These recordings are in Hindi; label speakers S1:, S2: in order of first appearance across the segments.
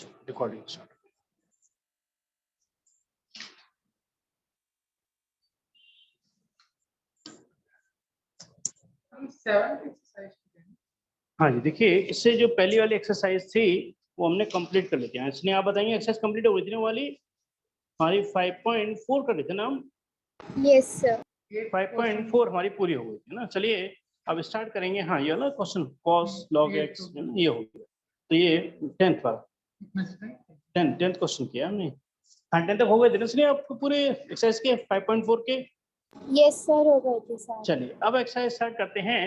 S1: Recording start. हाँ जी, देखिए इससे जो पहली वाली एक्सरसाइज थी वो हमने कंप्लीट कर लेते हैं। इसलिए आप बताएंगे एक्सरसाइज कंप्लीट हो गई थी ना वाली हमारी 5.4 कर लेते ना हम।
S2: Yes sir.
S1: 5.4 हमारी पूरी हो गई थी ना। चलिए अब स्टार्ट करेंगे। हाँ ये वाला क्वेश्चन cos log x ये हो गया। तो ये 10th वाला 10th क्वेश्चन किया हमने। हाँ 10th तक हो गए थे ना। इसलिए आपको पूरे एक्सरसाइज के 5.4 के।
S2: यस सर हो गए थे सर।
S1: चलिए अब एक्सरसाइज स्टार्ट करते हैं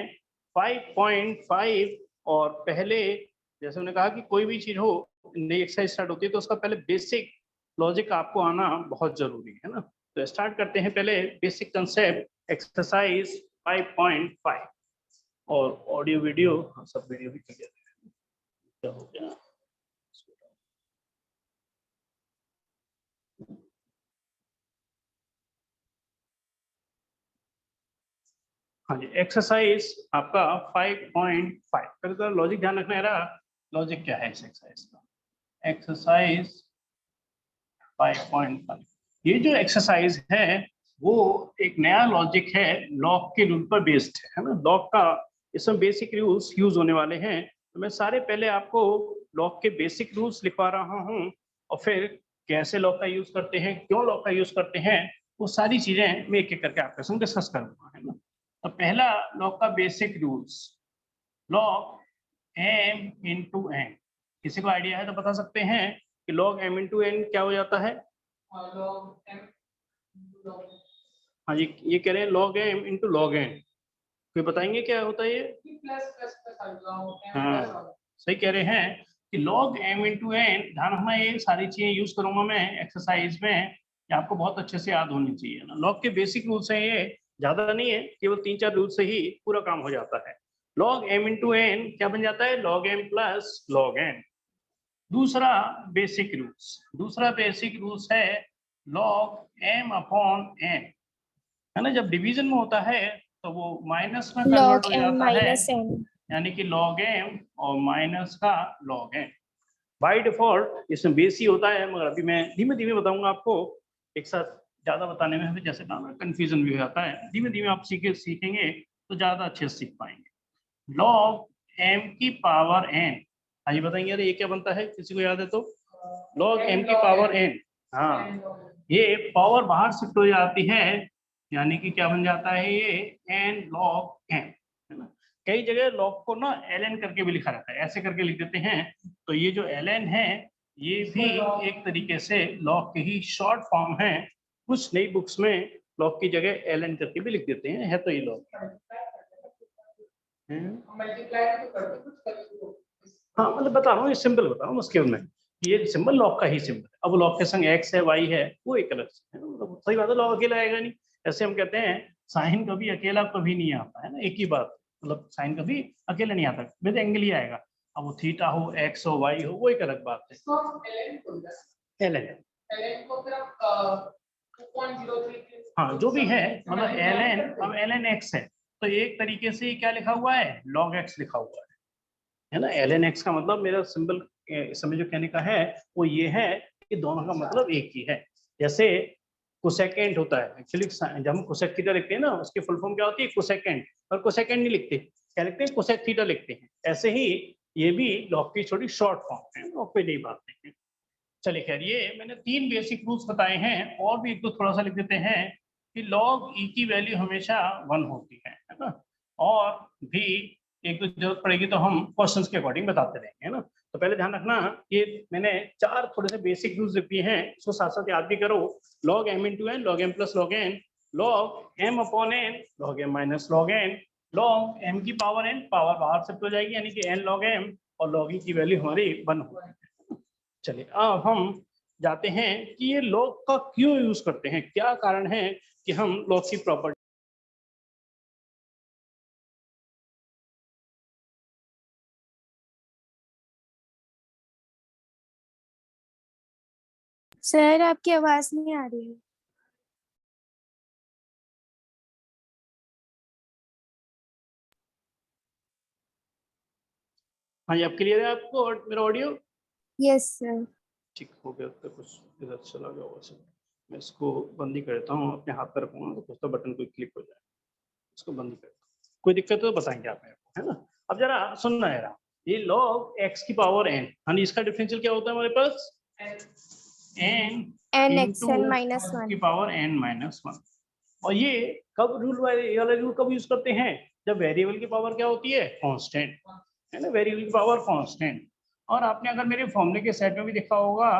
S1: 5.5। और पहले जैसे हमने कहा कि कोई भी चीज हो नई एक्सरसाइज स्टार्ट होती है तो उसका पहले बेसिक लॉजिक आपको आना बहुत जरूरी है ना। तो स्टार्ट करते हैं पहले बेसिक कंसेप्ट एक्सरसाइज 5.5 और ऑडियो वीडियो सब वीडियो भी क्लियर है। क्या हो गया? हाँ जी एक्सरसाइज आपका 5.5 पहले तो लॉजिक ध्यान रखना है रहा। लॉजिक क्या है इस एक्सरसाइज का? एक्सरसाइज 5.5 ये जो एक्सरसाइज है वो एक नया लॉजिक है लॉग के रूल पर बेस्ड है ना। लॉग का इसमें बेसिक रूल्स यूज होने वाले हैं। तो मैं सारे पहले आपको लॉग के बेसिक रूल्स लिखवा रहा हूँ और फिर कैसे लॉग का यूज करते हैं, क्यों लॉग का यूज करते हैं, वो सारी चीजें मैं एक एक करके आपके संग डिस्कस करूंगा है ना। तो पहला लॉग का basic rules log m into n. किसी को आइडिया है तो बता सकते हैं कि log m इंटू एन क्या हो जाता है? हाँ जी ये कह रहे हैं log m into log n। कोई बताएंगे क्या होता है ये? हाँ सही कह रहे हैं कि log m इंटू एन। ध्यान रखना ये सारी चीजें यूज करूंगा मैं एक्सरसाइज में, ये आपको बहुत अच्छे से याद होनी चाहिए ना। लॉग के बेसिक रूल्स हैं ये, ज्यादा नहीं है, केवल 3-4 रूल से ही पूरा काम हो जाता है। log m इंटू एन क्या बन जाता है? log m plus log n। दूसरा बेसिक रूल्स है log m अपॉन n है ना। जब डिवीजन में होता है तो वो माइनस में कन्वर्ट हो जाता है, यानी कि log m और माइनस का log n। बाय डिफॉल्ट इसमें बेस ही होता है, मगर अभी मैं धीमे धीमे बताऊंगा आपको। एक साथ ज्यादा बताने में हमें जैसे ना कंफ्यूजन भी हो जाता है। धीमे धीमे आप सीखेंगे तो ज्यादा अच्छे से सीख पाएंगे। log m की पावर n। हाँ जी बताएंगे अरे ये क्या बनता है, किसी को याद है तो? log m की पावर n। हाँ ये पावर बाहर शिफ्ट हो जाती है, यानी कि क्या बन जाता है ये n log n है ना। कई जगह log को ना ln करके भी लिखा जाता है, ऐसे करके लिख देते हैं। तो ये जो ln है ये भी एक तरीके से log की ही शॉर्ट फॉर्म है। कुछ नई बुक्स में log की जगह ln करके भी लिख देते हैं, है तो ये log। हाँ मतलब बता रहा हूँ, ये सिंपल बता रहा हूँ मुश्किल में। ये सिंबल लॉग का ही सिंबल है। अब लॉग के संग एक्स है वाई है वो एक अलग से है ना। मतलब सही बात है, लॉग अकेला आएगा नहीं। ऐसे हम कहते हैं साइन कभी अकेला कभी नहीं आता है ना, एक ही बात। मतलब साइन कभी अकेला नहीं आता, विद एंगल ही आएगा। अब वो थीटा हो एक्स हो वाई हो वो एक अलग बात है। एल एन हाँ जो भी है, मतलब एल एन। अब एल एन एक्स है तो एक तरीके से क्या लिखा हुआ है? लॉग एक्स लिखा हुआ है ना। एल एन एक्स का मतलब मेरा सिंबल इस समय जो कहने का है वो ये है कि दोनों का मतलब एक ही है। जैसे कोसेकेंट होता है एक्चुअली, जब हम कोसेक थीटा लिखते हैं ना उसकी फुल फॉर्म क्या होती है? कोसेकेंट। और कोसेकेंट नहीं लिखते, क्या लिखते हैं? कोसेक थीटा लिखते हैं। ऐसे ही ये भी लॉग की छोटी शॉर्ट फॉर्म है, कोई नई बात नहीं है। चलिए खैर ये मैंने 3 बेसिक रूल्स बताए हैं, और भी एक दो थोड़ा सा लिख देते हैं कि log e की वैल्यू हमेशा 1 होती है ना। और भी एक दो जरूरत पड़ेगी तो हम क्वेश्चंस के अकॉर्डिंग बताते रहेंगे है ना। तो पहले ध्यान रखना ये मैंने 4 थोड़े से बेसिक रूल्स लिख दिए हैं, इसको साथ साथ याद भी करो। log m into n, log m plus log n, log m upon n, log m minus log n, log m की पावर n, पावर बाहर शिफ्ट हो जाएगी यानी कि n log m, और log e की वैल्यू हमारी 1 होगी। चलिए अब हम जाते हैं कि ये लॉग का क्यों यूज करते हैं, क्या कारण है कि हम लॉग की प्रॉपर्टी।
S2: सर आपकी आवाज नहीं आ रही है।
S1: हाँ जी अब क्लियर है आपको मेरा ऑडियो?
S2: Yes sir.
S1: ठीक हो गया, तो कुछ इधर चला गया होगा सब। मैं इसको बंद ही कर देता हूँ, अपने हाथ पर रखूंगा तो कुछ तो बटन कोई क्लिक हो जाए। इसको बंद ही कर देता हूँ। कोई दिक्कत हो तो बताएंगे आप मेरे को, है ना। अब जरा सुनना है रहा, ये log x की पावर n, यानी इसका डिफरेंशियल क्या होता है हमारे पास, n
S2: n x
S1: into
S2: n minus
S1: की
S2: 1।
S1: Power n-1। और ये कब ये वाला रूल कब यूज करते हैं, जब वेरिएबल की पावर क्या होती है, कांस्टेंट, है ना, वेरिएबल की पावर कांस्टेंट। और आपने अगर मेरे फॉर्मूले के सेट में भी देखा होगा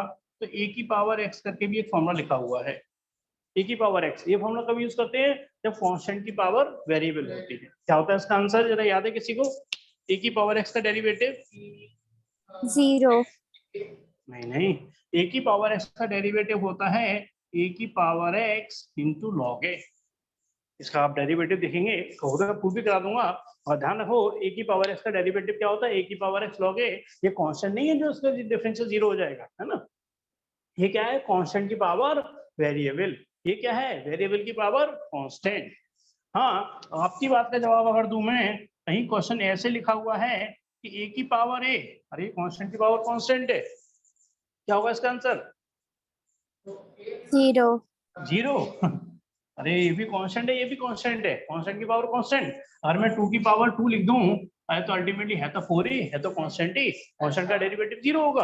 S1: तो a की पावर x करके भी एक फॉर्मूला लिखा हुआ है, a की पावर x। ये फॉर्मूला कब यूज करते हैं, जब कांस्टेंट की पावर वेरिएबल होती है। क्या होता है इसका आंसर, जरा याद है किसी को, a की पावर x का डेरिवेटिव,
S2: 0।
S1: नहीं, a की पावर x का डेरिवेटिव होता है a की power x into log a। इसका आप डेरिवेटिव देखेंगे, होगा प्रूफ भी करा दूंगा। और ध्यान रखो, a की पावर x का डेरिवेटिव क्या होता है, a की पावर x लॉग a। ये कांस्टेंट नहीं है जो उसका डिफरेंशियल 0 हो जाएगा, है ना। ये क्या है, कांस्टेंट की पावर वेरिएबल। ये क्या है, वेरिएबल की पावर कांस्टेंट। हाँ, आपकी बात का जवाब अगर दूं मैं, कहीं क्वेश्चन ऐसे लिखा हुआ है कि a की पावर a, अरे कांस्टेंट की पावर कांस्टेंट है, क्या होगा इसका आंसर,
S2: 0।
S1: 0। अरे ये भी कांस्टेंट है, ये भी कांस्टेंट है, कांस्टेंट की पावर कांस्टेंट। अगर मैं 2 की पावर 2 लिख दूं, अरे तो अल्टीमेटली है तो 4 ही है, तो कांस्टेंट ही, कांस्टेंट का डेरिवेटिव 0 होगा,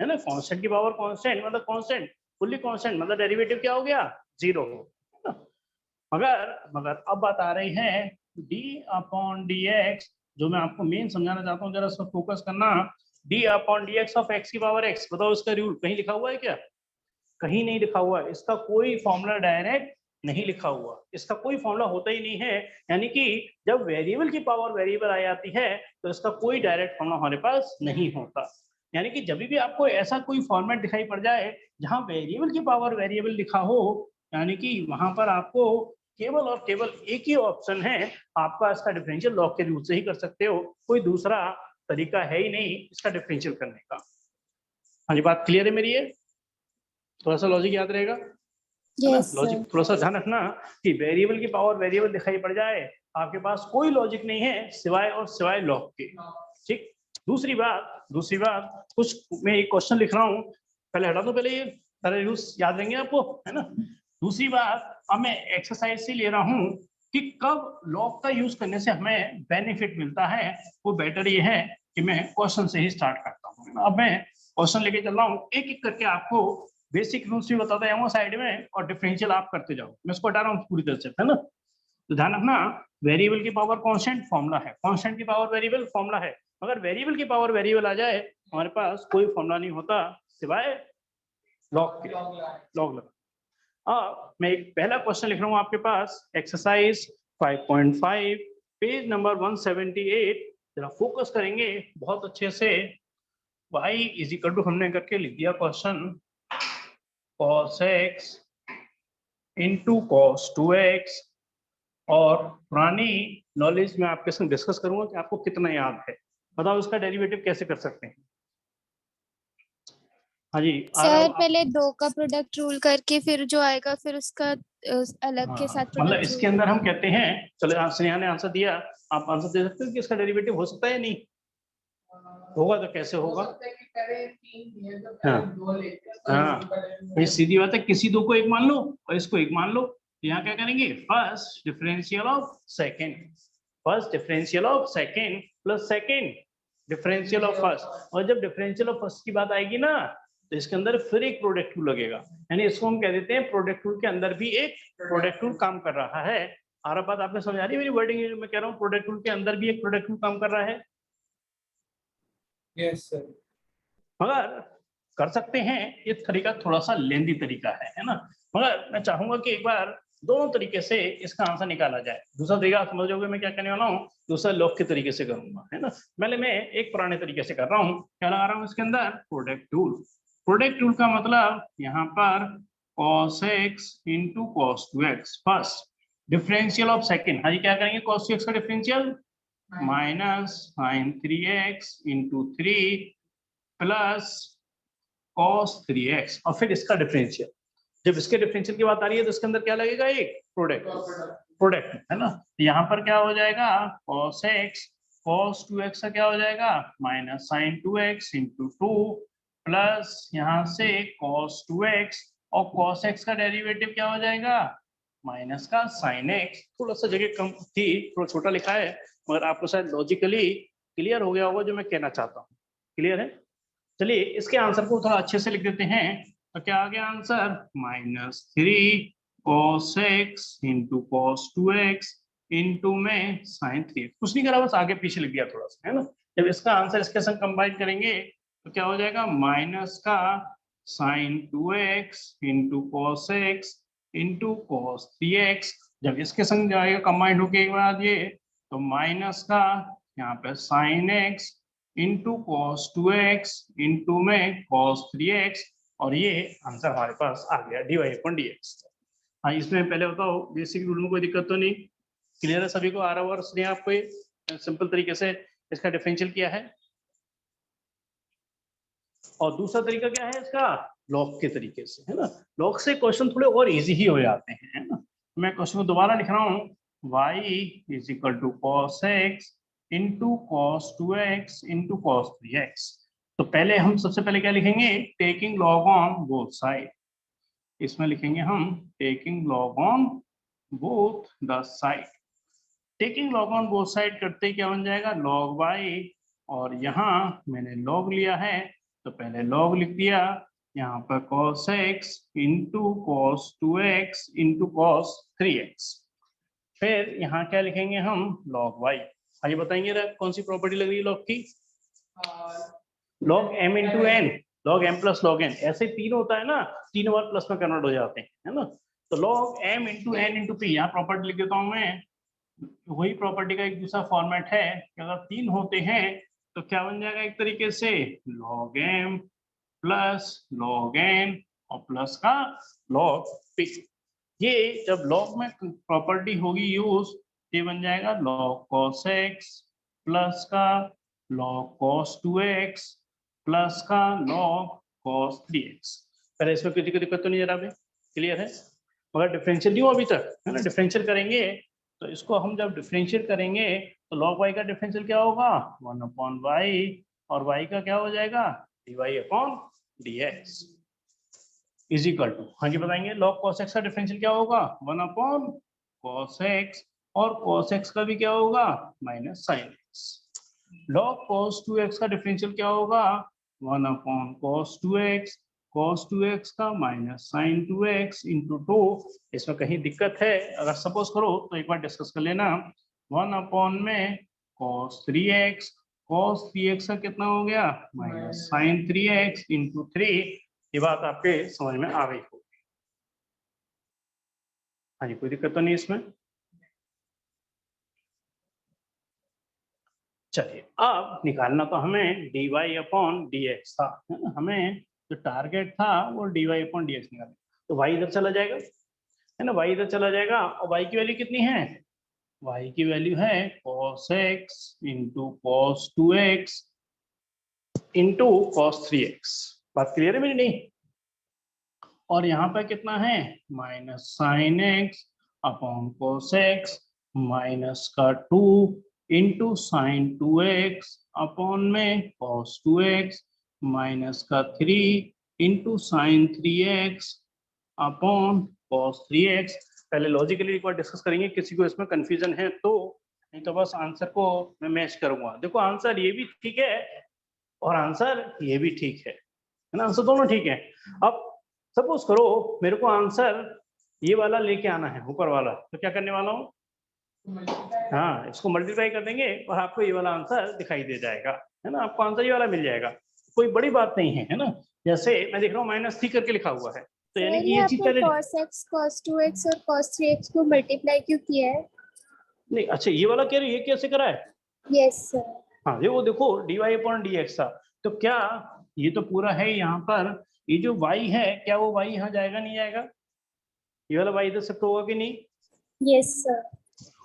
S1: है ना। कांस्टेंट की पावर कांस्टेंट मतलब कांस्टेंट, फुल्ली कांस्टेंट मतलब डेरिवेटिव क्या हो गया, 0, है ना। मगर मगर अब बात आ रही है d अपॉन dx, जो मैं आपको मेन समझाना चाहता हूँ, जरा इस पर फोकस करना। d upon dx of x की पावर x, बताओ इसका रूल कहीं लिखा हुआ है क्या, कहीं नहीं लिखा हुआ है। इसका कोई फॉर्मूला डायरेक्ट नहीं लिखा हुआ, इसका कोई फॉर्मूला होता ही नहीं है। यानी कि जब वेरिएबल की पावर वेरिएबल आ जाती है तो इसका कोई डायरेक्ट फॉर्मूला हमारे पास नहीं होता। यानी कि जब भी आपको ऐसा कोई फॉर्मेट दिखाई पड़ जाए जहां वेरिएबल की पावर वेरिएबल लिखा हो, यानी कि वहां पर आपको केवल और केवल एक ही ऑप्शन है, आपका इसका डिफरेंशियल लॉग के रूल से ही कर सकते हो, कोई दूसरा तरीका है ही नहीं इसका डिफरेंशियल करने का। हाँ जी, बात क्लियर है मेरी, ये थोड़ा सा लॉजिक याद रहेगा, है ना।
S2: Yes sir.
S1: लॉजिक थोड़ा सा ध्यान रखना कि वेरिएबल की पावर वेरिएबल दिखाई पड़ जाए, आपके पास कोई लॉजिक नहीं है सिवाय और सिवाय लॉग के। ठीक, दूसरी बात कुछ मैं एक क्वेश्चन लिख रहा हूँ, पहले हटा दो, पहले ये सारे रूल्स याद रहेंगे आपको, है ना। दूसरी बात, अब मैं एक्सरसाइज से ले रहा हूँ कि कब लॉग का यूज करने से हमें बेनिफिट मिलता है, वो बेटर ये है कि मैं क्वेश्चन से ही स्टार्ट करता हूँ। अब मैं क्वेश्चन लेके चल रहा हूँ, एक एक करके आपको बेसिक रूल्स भी बताता जाऊंगा साइड में, और डिफरेंशियल आप करते जाओ, मैं इसको हटा रहा हूँ पूरी तरह से, है ना। तो ध्यान रखना, वेरिएबल की पावर कांस्टेंट फॉर्मूला है, कांस्टेंट की पावर वेरिएबल फॉर्मूला है। अगर वेरिएबल की पावर वेरिएबल आ जाए हमारे पास कोई फॉर्मूला नहीं होता सिवाय लॉग के, लॉग लगा। मैं एक पहला क्वेश्चन लिख रहा हूँ आपके पास, एक्सरसाइज 5.5 पेज नंबर 178। जरा फोकस करेंगे बहुत अच्छे से। y इज इक्वल टू, हमने करके लिख दिया question, cos x into cos 2x। और पुरानी नॉलेज में आपके संग डिस्कस करूंगा कि आपको कितना याद है, बताओ इसका डेरिवेटिव कैसे कर सकते हैं। हाँ जी,
S2: सर पहले 2 का प्रोडक्ट रूल करके फिर जो आएगा फिर उसका अलग के साथ
S1: मतलब
S2: प्रोडक्ट
S1: इसके
S2: रूल।
S1: अंदर हम कहते हैं, चलो स्नेहा ने आंसर दिया, आप आंसर दे सकते हो कि इसका डेरिवेटिव हो सकता है या नहीं होगा, तो कैसे होगा। हाँ हाँ, ये सीधी बात है, किसी दो को एक मान लो और इसको एक मान लो। यहाँ क्या करेंगे, first differential of second, first differential of second plus second differential of first. और जब डिफरेंशियल ऑफ फर्स्ट की बात आएगी ना, तो इसके अंदर फिर एक प्रोडक्ट रूल लगेगा, यानी इसको हम कह देते हैं प्रोडक्ट रूल के अंदर भी एक प्रोडक्ट रूल काम कर रहा है। और बात आपने समझ आ रही है मेरी वर्डिंग, मैं कह रहा हूँ प्रोडक्ट रूल के अंदर भी एक प्रोडक्ट रूल काम कर रहा है।
S3: Yes sir.
S1: मगर कर सकते हैं, ये तरीका थोड़ा सा लेंदी तरीका है ना। मगर मैं चाहूंगा कि एक बार दोनों तरीके से इसका आंसर निकाला जाए। दूसरा तरीका समझोगे मैं क्या करने वाला हूँ, दूसरा लॉग के तरीके से करूंगा, है ना। पहले मैं एक पुराने तरीके से कर रहा हूँ, क्या लगा रहा हूँ इसके अंदर, प्रोडक्ट रूल। प्रोडक्ट रूल का मतलब यहाँ पर cos x into cos 2x, first differential of second. हाँ जी, क्या करेंगे, cos 2x का differential minus sin 3x into 3 plus cos 3x, और फिर इसका डिफरेंशियल। जब इसके डिफरेंशियल की बात आ रही है तो इसके अंदर क्या लगेगा, एक प्रोडक्ट, है ना। यहाँ पर क्या हो जाएगा, cos x cos 2x का क्या हो जाएगा, minus sin 2x into 2 plus यहाँ से cos 2x और cos x का डेरिवेटिव क्या हो जाएगा, माइनस का sin x। थोड़ा सा जगह कम थी, थोड़ा छोटा लिखा है, मगर आपको शायद लॉजिकली क्लियर हो गया होगा जो मैं कहना चाहता हूँ। क्लियर है? चलिए इसके आंसर को थोड़ा अच्छे से लिख देते हैं। तो क्या आ गया answer, -3 cos x into cos 2x into में sin 3x। कुछ नहीं करा, बस आगे पीछे लिख दिया थोड़ा सा, है ना। जब इसका आंसर इसके संग कंबाइन करेंगे तो क्या हो जाएगा, माइनस का sin 2x into cos x into cos 3x। जब इसके संग जाएगा कंबाइन होके एक बाद ये, तो माइनस का यहाँ पे sin x into cos 2x into में cos 3x, और ये आंसर हमारे पास आ गया dy/dx। हाँ, इसमें पहले बताओ बेसिक रूल में कोई दिक्कत तो नहीं, क्लियर है सभी को? आ रहा वर्स नहीं आपको? ये सिंपल तरीके से इसका डिफरेंशियल किया है। और दूसरा तरीका क्या है इसका, लॉग के तरीके से, है ना। लॉग से क्वेश्चन थोड़े और इजी ही हो जाते हैं, है ना। मैं क्वेश्चन को दोबारा लिख रहा हूँ, y is equal to cos x into cos 2x into cos 3x। तो पहले हम सबसे पहले क्या लिखेंगे, taking log on both side. इसमें लिखेंगे हम taking log on both the side. Taking log on both side करते ही क्या बन जाएगा, log y, और यहाँ मैंने log लिया है तो पहले log लिख दिया, यहाँ पर cos x into cos 2x into cos 3x। फिर यहाँ क्या लिखेंगे हम, log y। आइए बताएंगे कौन सी प्रॉपर्टी लग रही है log की, log m into n, log m plus log n। ऐसे तीन होता है ना, तीनों बार प्लस में कन्वर्ट हो जाते हैं, है ना। तो log m into n into p, यहाँ प्रॉपर्टी लिख देता हूँ मैं। वही प्रॉपर्टी का एक दूसरा फॉर्मेट है कि अगर तीन होते हैं तो क्या बन जाएगा, एक तरीके से log m plus log n और प्लस का log p। ये जब log में प्रॉपर्टी होगी यूज, ये बन जाएगा log cos x प्लस का log cos 2x प्लस का log cos 3x। पहले इसमें किसी को दिक्कत तो नहीं जरा भी, क्लियर है? मगर डिफरेंशियल नहीं हुआ अभी तक, है ना। डिफरेंशियल करेंगे तो इसको हम जब डिफरेंशिएट करेंगे तो log y का डिफरेंशियल क्या होगा, 1/y, और y का क्या हो जाएगा, dy/dx इज इक्वल टू, हाँ जी बताएंगे, log cos x का डिफरेंशियल क्या होगा, 1/cos x, और cos x का भी क्या होगा, -sin x। log cos 2x का डिफरेंशियल क्या होगा, 1/cos 2x, cos 2x का -sin 2x इंटू 2। इसमें कहीं दिक्कत है अगर सपोज करो तो एक बार डिस्कस कर लेना। 1/ में cos 3x, cos 3x का कितना हो गया, -sin 3x इंटू 3। ये बात आपके समझ में आ गई होगी। हाँ जी, कोई दिक्कत तो नहीं इसमें? चलिए अब निकालना तो हमें dy/dx था, है ना। हमें जो टारगेट था वो dy/dx निकालना। तो y इधर चला जाएगा, है ना, y इधर चला जाएगा, और y की वैल्यू कितनी है, y की वैल्यू है cos x into cos 2x into cos 3x। बात क्लियर है मेरी? नहीं। और यहाँ पर कितना है, -sin x upon cos x minus का 2 इंटू sin 2x अपॉन में cos 2x माइनस का 3 into sin 3x upon cos 3x। पहले लॉजिकली एक बार डिस्कस करेंगे, किसी को इसमें कंफ्यूजन है तो, नहीं तो बस आंसर को मैं मैच करूंगा। देखो आंसर ये भी ठीक है और आंसर ये भी ठीक है ना, आंसर दोनों ठीक है। अब सपोज करो मेरे को आंसर ये वाला लेके आना है, ऊपर वाला, तो क्या करने वाला हूँ, हाँ इसको मल्टीप्लाई कर देंगे और आपको ये वाला आंसर दिखाई दे जाएगा, है ना। आपको आंसर ये वाला मिल जाएगा, कोई बड़ी बात नहीं है, है ना। जैसे मैं देख रहा हूँ -3 करके लिखा हुआ है, तो यानी कि ये चीज पहले
S2: cos x, cos 2x और cos 3x को मल्टीप्लाई क्यों किया है?
S1: नहीं, अच्छा ये वाला कह रहे, ये कैसे करा है?
S2: Yes sir.
S1: हाँ वो देखो dy/dx था, तो क्या ये तो पूरा है यहाँ पर, ये जो y है क्या वो y यहाँ जाएगा नहीं जाएगा, ये वाला y इधर शिफ्ट होगा कि नहीं?
S2: Yes sir.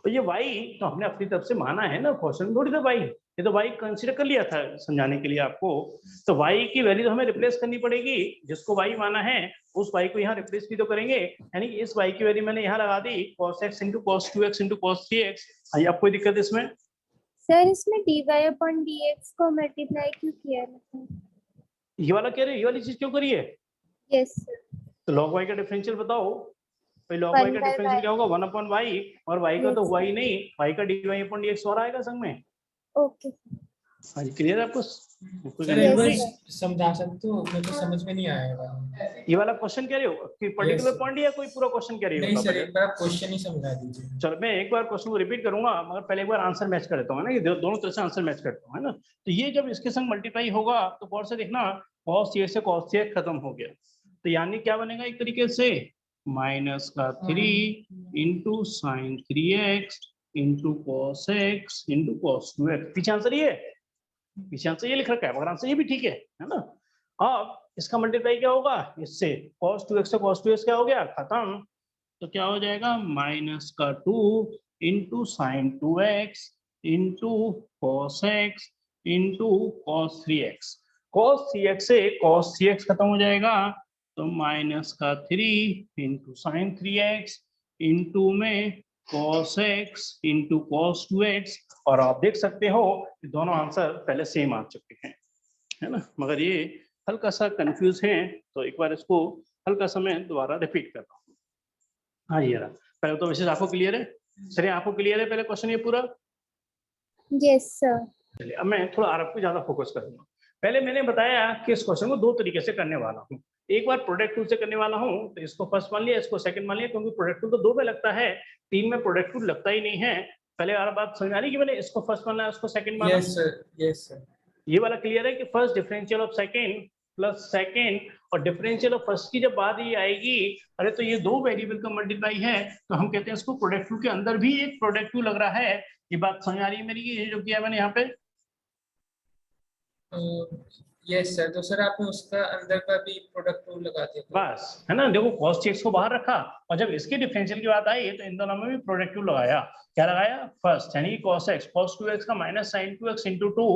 S1: तो ये y तो हमने अपनी तरफ से माना है ना, क्वेश्चन थोड़ी था y, ये तो y कंसीडर कर लिया था समझाने के लिए आपको। तो y की वैल्यू तो हमें रिप्लेस करनी पड़ेगी, जिसको y माना है उस y को यहाँ रिप्लेस भी तो करेंगे, यानी कि इस y की वैल्यू मैंने यहाँ लगा दी cos x into cos 2x into cos 3x। आइए, आप कोई दिक्कत इसमें?
S2: सर इसमें dy/dx को मल्टीप्लाई क्यों किया है?
S1: ये वाला कह रहे हो, ये वाली चीज क्यों करी है?
S2: यस
S1: तो log y का डिफरेंशियल बताओ भाई। log y
S2: 1
S1: का
S2: by
S1: डिफरेंशियल
S2: y
S1: क्या होगा? 1/y। और y का तो
S2: यस
S1: हुआ ही नहीं, y का dy/dx और आएगा संग में।
S2: ओके
S1: हाँ जी, क्लियर है आपको? कोई
S3: सर एक बार
S2: Yes,
S3: समझा सकते हो, मेरे को समझ में नहीं आया।
S1: ये वाला क्वेश्चन कह रहे हो कि पर्टिकुलर
S3: Yes.
S1: पॉइंट या कोई पूरा क्वेश्चन कह रहे हो?
S3: नहीं
S1: बता
S3: सर,
S1: पहले।
S3: एक बार आप क्वेश्चन ही समझा दीजिए।
S1: चलो मैं एक बार क्वेश्चन को रिपीट करूंगा, मगर पहले एक बार आंसर मैच कर देता हूँ, है ना? ये दोनों तरह से आंसर मैच करता हूँ, है ना? तो ये जब इसके संग मल्टीप्लाई होगा तो गौर से देखना, cos a से cos a खत्म हो गया, तो यानी क्या बनेगा एक तरीके से माइनस का 3 into sine 3x into cos x into cos 2x। पीछे आंसर ये है, पीछे आंसर ये लिख रखा है, मगर आंसर ये भी ठीक है ना? अब इसका मल्टीप्लाई क्या होगा इससे? cos 2x से cos 2x क्या हो गया? खत्म। तो क्या हो जाएगा? माइनस का 2 into sine 2x into cos x into cos 3x। Cos 3x से कॉस 3x खत्म हो जाएगा, तो माइनस का 3 इंटू साइन 3x इंटू में cos x into cos 2x। और आप देख सकते हो कि दोनों आंसर पहले सेम आ चुके हैं, है ना? मगर ये हल्का सा कंफ्यूज है, तो एक बार इसको हल्का सा मैं दोबारा रिपीट कर रहा हूँ। हाँ ये रहा। पहले तो वैसे आपको क्लियर है? सर आपको क्लियर है पहले क्वेश्चन ये पूरा?
S2: यस सर
S1: चलिए अब मैं थोड़ा आरब पे ज्यादा फोकस करूंगा। पहले मैंने बताया कि इस क्वेश्चन को दो तरीके से करने वाला हूँ। एक बार प्रोडक्ट टूल से करने वाला हूँ, तो इसको फर्स्ट मान लिया, इसको सेकंड मान लिया, क्योंकि प्रोडक्ट टूल तो दो में लगता है, तीन में प्रोडक्ट टूल लगता ही नहीं है। पहले वाला बात समझ आ रही कि मैंने इसको फर्स्ट माना, इसको सेकंड माना।
S3: Yes sir, yes sir.
S1: ये वाला क्लियर है कि first differential of second plus second और डिफरेंशियल ऑफ फर्स्ट की जब बात ये आएगी, अरे तो ये दो वेरिएबल का मल्टीप्लाई है, तो हम कहते हैं इसको प्रोडक्ट टूल के अंदर भी एक प्रोडक्ट टूल लग रहा है। ये बात समझ आ रही है मेरी? ये जो किया मैंने यहाँ पे,
S3: यस सर, तो सर आपने उसका अंदर का भी प्रोडक्ट टूल लगा दिया था।
S1: बस है ना? देखो cos x को बाहर रखा, और जब इसके डिफरेंशियल की बात आई तो इन दोनों में भी प्रोडक्ट टूल लगाया। क्या लगाया? फर्स्ट यानी cos x, cos 2x का minus sine 2x into 2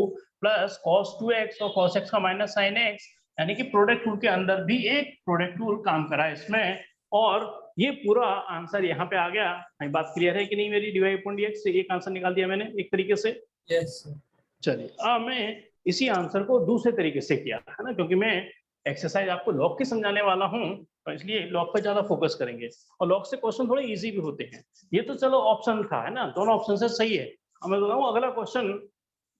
S1: plus cos 2x और cos x का माइनस साइन x, यानी कि प्रोडक्ट टूल के अंदर भी एक प्रोडक्ट टूल काम करा है इसमें। और ये पूरा आंसर यहाँ पे आ गया। बात क्लियर है कि नहीं मेरी? dy/dx से एक आंसर निकाल दिया मैंने एक तरीके से।
S3: Yes sir.
S1: चलिए अब मैं इसी आंसर को दूसरे तरीके से किया, है ना? क्योंकि मैं एक्सरसाइज आपको लॉग की समझाने वाला हूँ, तो इसलिए लॉग पर ज्यादा फोकस करेंगे, और लॉग से क्वेश्चन थोड़े इजी भी होते हैं। ये तो चलो ऑप्शन था, है ना? दोनों ऑप्शन से सही है। अब मैं बताऊँ अगला क्वेश्चन,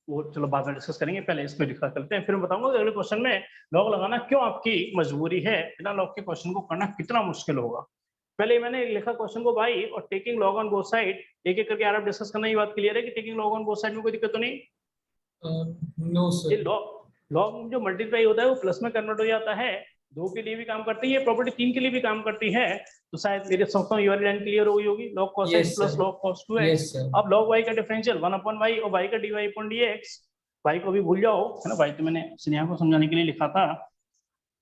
S1: वो चलो बाद में डिस्कस करेंगे, पहले इसको डिस्कस करते हैं, फिर मैं बताऊंगा कि अगले क्वेश्चन में लॉग लगाना क्यों आपकी मजबूरी है, बिना लॉग के क्वेश्चन को करना कितना मुश्किल होगा। पहले मैंने लिखा क्वेश्चन को भाई, और taking log on both side, एक एक करके आप डिस्कस करना। ये बात क्लियर है कि taking log on both side में कोई दिक्कत तो नहीं?
S3: नो
S1: ये
S3: सर।
S1: लॉग जो मल्टीप्लाई होता है वो प्लस में कन्वर्ट हो जाता है, दो के लिए भी काम करती है, प्रॉपर्टी तीन के लिए भी काम करती है। तो शायद मेरे समझता हूँ ये वाली लाइन क्लियर हो गई होगी। log cos x
S3: yes
S1: plus
S3: sir,
S1: log cos 2x।
S3: Yes sir.
S1: अब log y का डिफरेंशियल 1/y और y का dy/dx, y को भी भूल जाओ, है ना? y तो मैंने स्नेहा को समझाने के लिए लिखा था।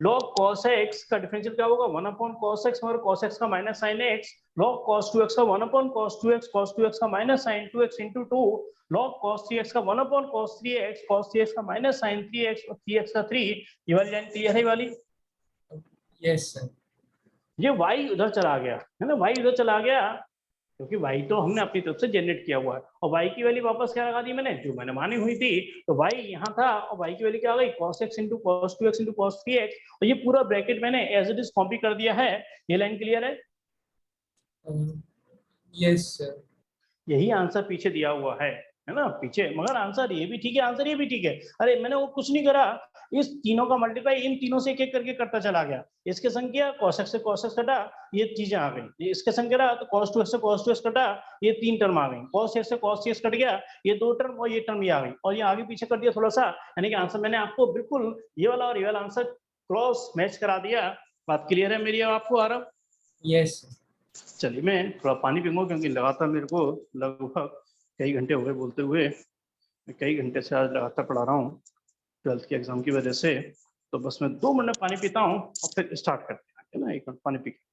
S1: log cos x का डिफरेंशियल क्या होगा? 1/cos x, और cos x का minus sin x। log cos 2x का 1/cos 2x, cos 2x का minus sin 2x into 2। log cos 3x का 1/cos 3x, cos 3x का माइनस sin 3x और 3x का 3। ये वाली लाइन क्लियर है? ये वाली?
S3: Yes sir.
S1: ये y उधर चला गया, है ना? y उधर चला गया, क्योंकि y तो हमने अपनी तरफ से जनरेट किया हुआ है, और y की वैल्यू वापस क्या लगा दी मैंने? जो मैंने मानी हुई थी। तो y यहाँ था, और y की वैल्यू क्या आ गई? cos x into cos 2x into cos 3x, और ये पूरा ब्रैकेट मैंने एज इट इज कॉपी कर दिया है। ये लाइन क्लियर है?
S3: Yes sir.
S1: यही आंसर पीछे दिया हुआ है ना? पीछे, मगर आंसर ये भी ठीक है, आंसर ये भी ठीक है। अरे मैंने वो कुछ नहीं करा, इस तीनों का मल्टीप्लाई इन तीनों से एक एक करके करता चला गया। इसके संग किया, cos x से cos x कटा, ये चीजें आ गई। इसके संग करा तो cos 2x से cos 2x कटा, ये तीन टर्म आ गई। cos x से cos 3x कट गया, ये दो टर्म, और ये टर्म ये आ गई, और ये आगे पीछे कर दिया थोड़ा सा, यानी कि आंसर मैंने आपको बिल्कुल ये वाला और ये वाला आंसर क्रॉस मैच करा दिया। बात क्लियर है मेरी? अब आपको आ रहा?
S3: यस।
S1: चलिए मैं थोड़ा पानी पीऊंगा, क्योंकि लगातार मेरे को लगभग कई घंटे हो गए बोलते हुए। मैं कई घंटे से आज लगातार पढ़ा रहा हूँ 12th के एग्जाम की वजह से। तो बस मैं 2 मिनट में पानी पीता हूँ और फिर स्टार्ट करते हैं, है ना? 1 मिनट पानी पी के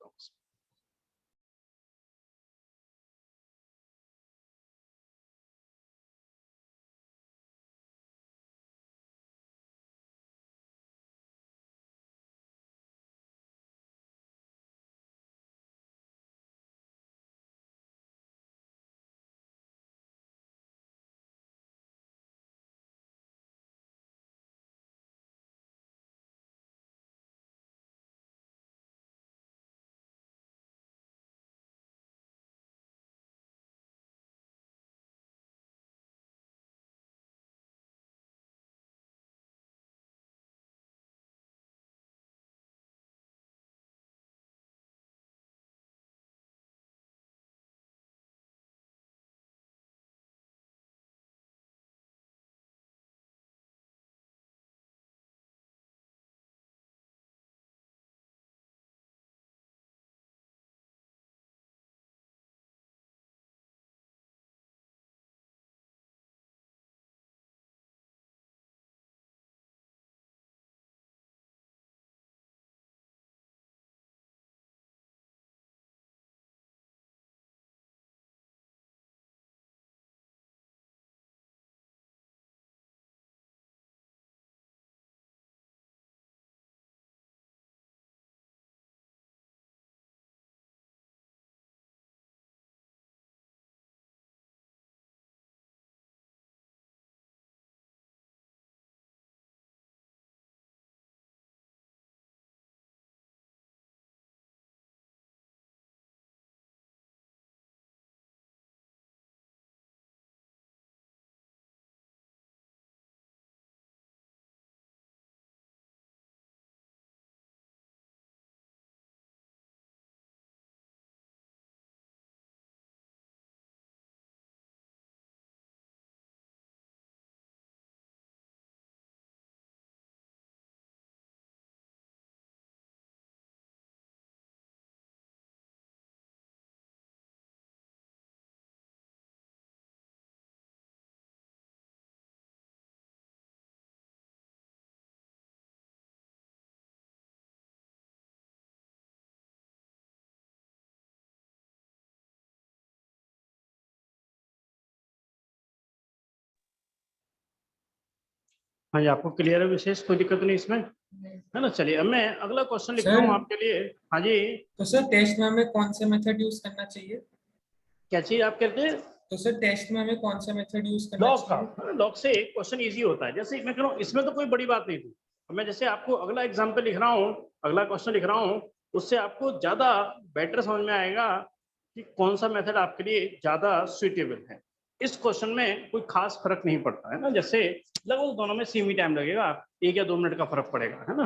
S1: हाँ जी, आपको क्लियर है विशेष, कोई दिक्कत नहीं इसमें, है ना। चलिए अब मैं अगला क्वेश्चन लिख रहा हूँ
S3: सर।
S1: आपके लिए। हाँ जी,
S3: तो सर टेस्ट में हमें कौन सा मेथड यूज करना चाहिए?
S1: क्या चीज आप कहते हैं?
S3: तो सर टेस्ट में हमें कौन सा मेथड यूज करना
S1: लॉग का,
S3: चाहिए?
S1: लॉग से क्वेश्चन इजी होता है। जैसे मैं कह रहा हूँ इसमें तो कोई बड़ी बात नहीं थी। अब मैं जैसे आपको अगला एग्जाम्पल लिख रहा हूँ, अगला क्वेश्चन लिख रहा हूँ, उससे आपको ज्यादा बेटर समझ में आएगा कि कौन सा मेथड आपके लिए ज्यादा सुइटेबल है। इस क्वेश्चन में कोई खास फर्क नहीं पड़ता है ना, जैसे लगभग दोनों में सेम ही टाइम लगेगा, 1 या 2 मिनट का फर्क पड़ेगा, है ना।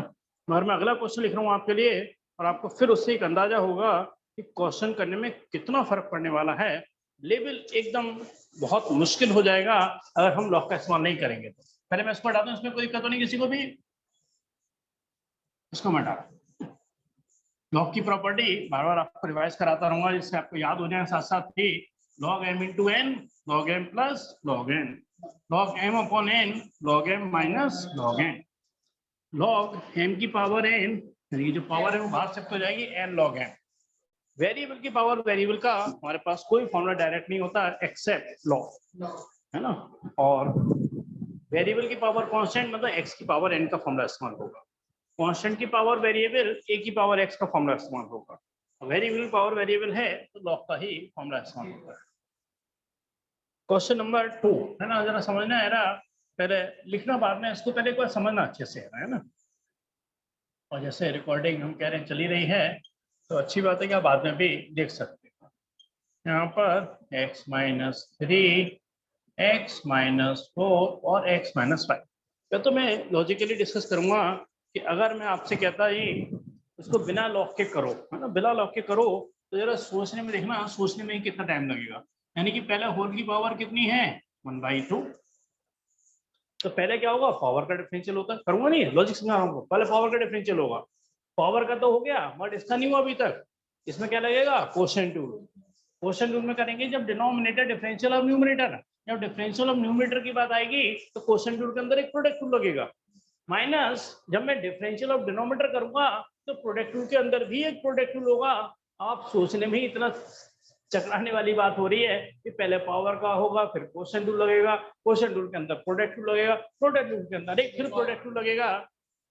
S1: मगर मैं अगला क्वेश्चन लिख रहा हूँ आपके लिए, और आपको फिर उससे एक अंदाजा होगा कि क्वेश्चन करने में कितना फर्क पड़ने वाला है। लेवल एकदम बहुत मुश्किल हो जाएगा अगर हम लॉग का इस्तेमाल नहीं करेंगे तो। पहले मैं इसको हटा दूं, इसमें कोई दिक्कत तो नहीं किसी को भी? इसको मैं हटा दूं। लॉग की प्रॉपर्टी बार बार आपको रिवाइज कराता रहूंगा जिससे आपको याद हो जाए। साथ साथ ही log m into n, log m plus log n, log m upon n, log m minus log n, log m की पावर n, यानी जो पावर है वो बाहर शिफ्ट हो जाएगी n log m। वेरिएबल की पावर, वेरिएबल का हमारे पास कोई फॉर्मूला डायरेक्ट नहीं होता एक्सेप्ट लॉग, है ना। और वेरिएबल की पावर कांस्टेंट मतलब x की पावर n का फॉर्मूला इस्तेमाल होगा। कांस्टेंट की पावर वेरिएबल a की पावर x का फॉर्मूला इस्तेमाल होगा। वेरिएबल की पावर वेरिएबल है तो लॉग का ही फॉर्मूला इस्तेमाल होगा। क्वेश्चन नंबर 2 है ना, जरा समझना है ना, पहले लिखना बाद में, इसको पहले एक बार समझना अच्छे से, है ना। और जैसे रिकॉर्डिंग हम कह रहे हैं चली रही है तो अच्छी बात है कि आप बाद में भी देख सकते हैं। यहाँ पर x माइनस 3, x माइनस 4 और x माइनस 5। या तो मैं लॉजिकली डिस्कस करूंगा कि अगर मैं आपसे कहता ही इसको बिना लॉग के करो, है ना, बिना लॉग के करो, तो जरा सोचने में देखना, सोचने में कितना टाइम लगेगा। यानी कि पहले होल की पावर कितनी है 1/2, तो पहले क्या होगा, पावर का डिफरेंशियल होता है। करूंगा नहीं, लॉजिक समझा रहा हूँ, पहले पावर का डिफरेंशियल होगा। पावर का तो हो गया बट इसका नहीं हुआ अभी तक। इसमें क्या लगेगा, कोशेंट रूल। कोशेंट रूल में करेंगे जब डिनोमिनेटर डिफरेंशियल ऑफ न्यूमरेटर, जब डिफरेंशियल ऑफ न्यूमरेटर की बात आएगी तो कोशेंट रूल के अंदर एक प्रोडक्ट रूल लगेगा। माइनस जब मैं डिफरेंशियल ऑफ डिनोमिनेटर करूंगा तो प्रोडक्ट रूल के अंदर भी एक प्रोडक्ट रूल होगा। आप सोचने में ही इतना चकराने वाली बात हो रही है कि पहले पावर का होगा फिर कोशेंट रूल लगेगा, कोशेंट रूल के अंदर प्रोडक्ट रूल लगेगा, प्रोडक्ट रूल के अंदर एक फिर प्रोडक्ट रूल लगेगा।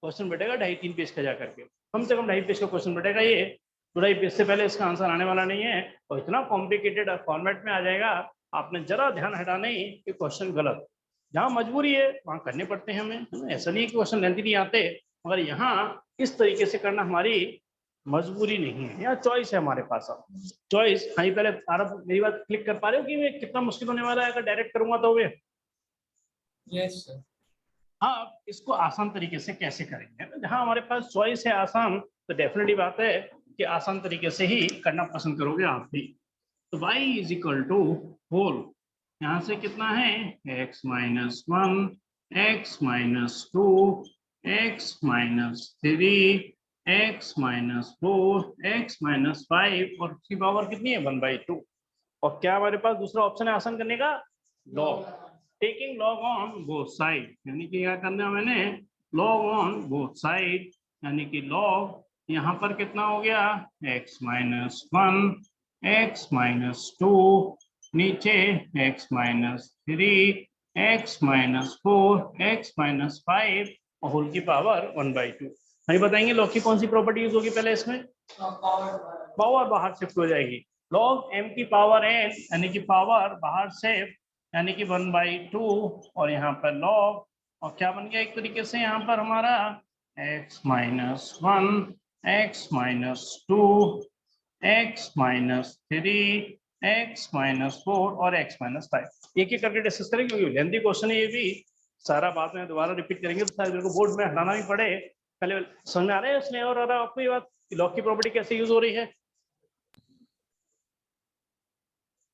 S1: क्वेश्चन बैठेगा 2.5-3 पेज का जा करके, कम से कम 2.5 पेज का क्वेश्चन बैठेगा ये। 2.5 पेज से पहले इसका आंसर आने वाला नहीं है और इतना कॉम्प्लिकेटेड फॉर्मेट में आ जाएगा। आपने जरा ध्यान हटाना ही कि क्वेश्चन गलत, जहाँ मजबूरी है वहां करने पड़ते हैं हमें। ऐसा नहीं है कि क्वेश्चन लेंथी नहीं आते, मगर यहाँ इस तरीके से करना हमारी मजबूरी नहीं है, यहाँ चॉइस है हमारे पास। अब चॉइस, हाँ पहले आरब मेरी बात क्लिक कर पा रहे हो कि मैं कितना मुश्किल होने वाला है अगर डायरेक्ट करूंगा तो? Way
S3: yes sir.
S1: हाँ, इसको आसान तरीके से कैसे करेंगे, जहाँ हमारे पास चॉइस है आसान, तो डेफिनेटली बात है कि आसान तरीके से ही करना पसंद करोगे आप भी। तो y is equal to whole, यहाँ से कितना है x minus 1, x minus 2, x minus 3, x minus 4, x minus 5 और उसकी पावर कितनी है 1/2। और क्या हमारे पास दूसरा ऑप्शन है आसान करने का, log, taking log on both side. यानी कि क्या करना है मैंने, लॉग ऑन बोथ साइड, यानी कि लॉग यहाँ पर कितना हो गया x माइनस 1, x माइनस 2, नीचे x minus 3, x minus 4, x minus 5 और होल की पावर 1/2। नहीं बताएंगे लॉग की कौन सी प्रॉपर्टी यूज होगी पहले इसमें, पावर बाहर शिफ्ट हो जाएगी। लॉग m की पावर n यानी कि पावर बाहर शिफ्ट, यानी कि 1/2 और यहाँ पर लॉग, और क्या बन गया एक तरीके से यहाँ पर हमारा x minus 1, x minus 2, x minus 3, x minus 4 और x माइनस 5। एक एक करके डिस्कस करेंगे क्योंकि लेंथी क्वेश्चन है ये भी, सारा बात में दोबारा रिपीट करेंगे तो शायद मेरे को बोर्ड में हटाना भी पड़े। पहले समझ में आ रहा है इसमें, और आपको ये बात लॉग की प्रॉपर्टी कैसे यूज हो रही है,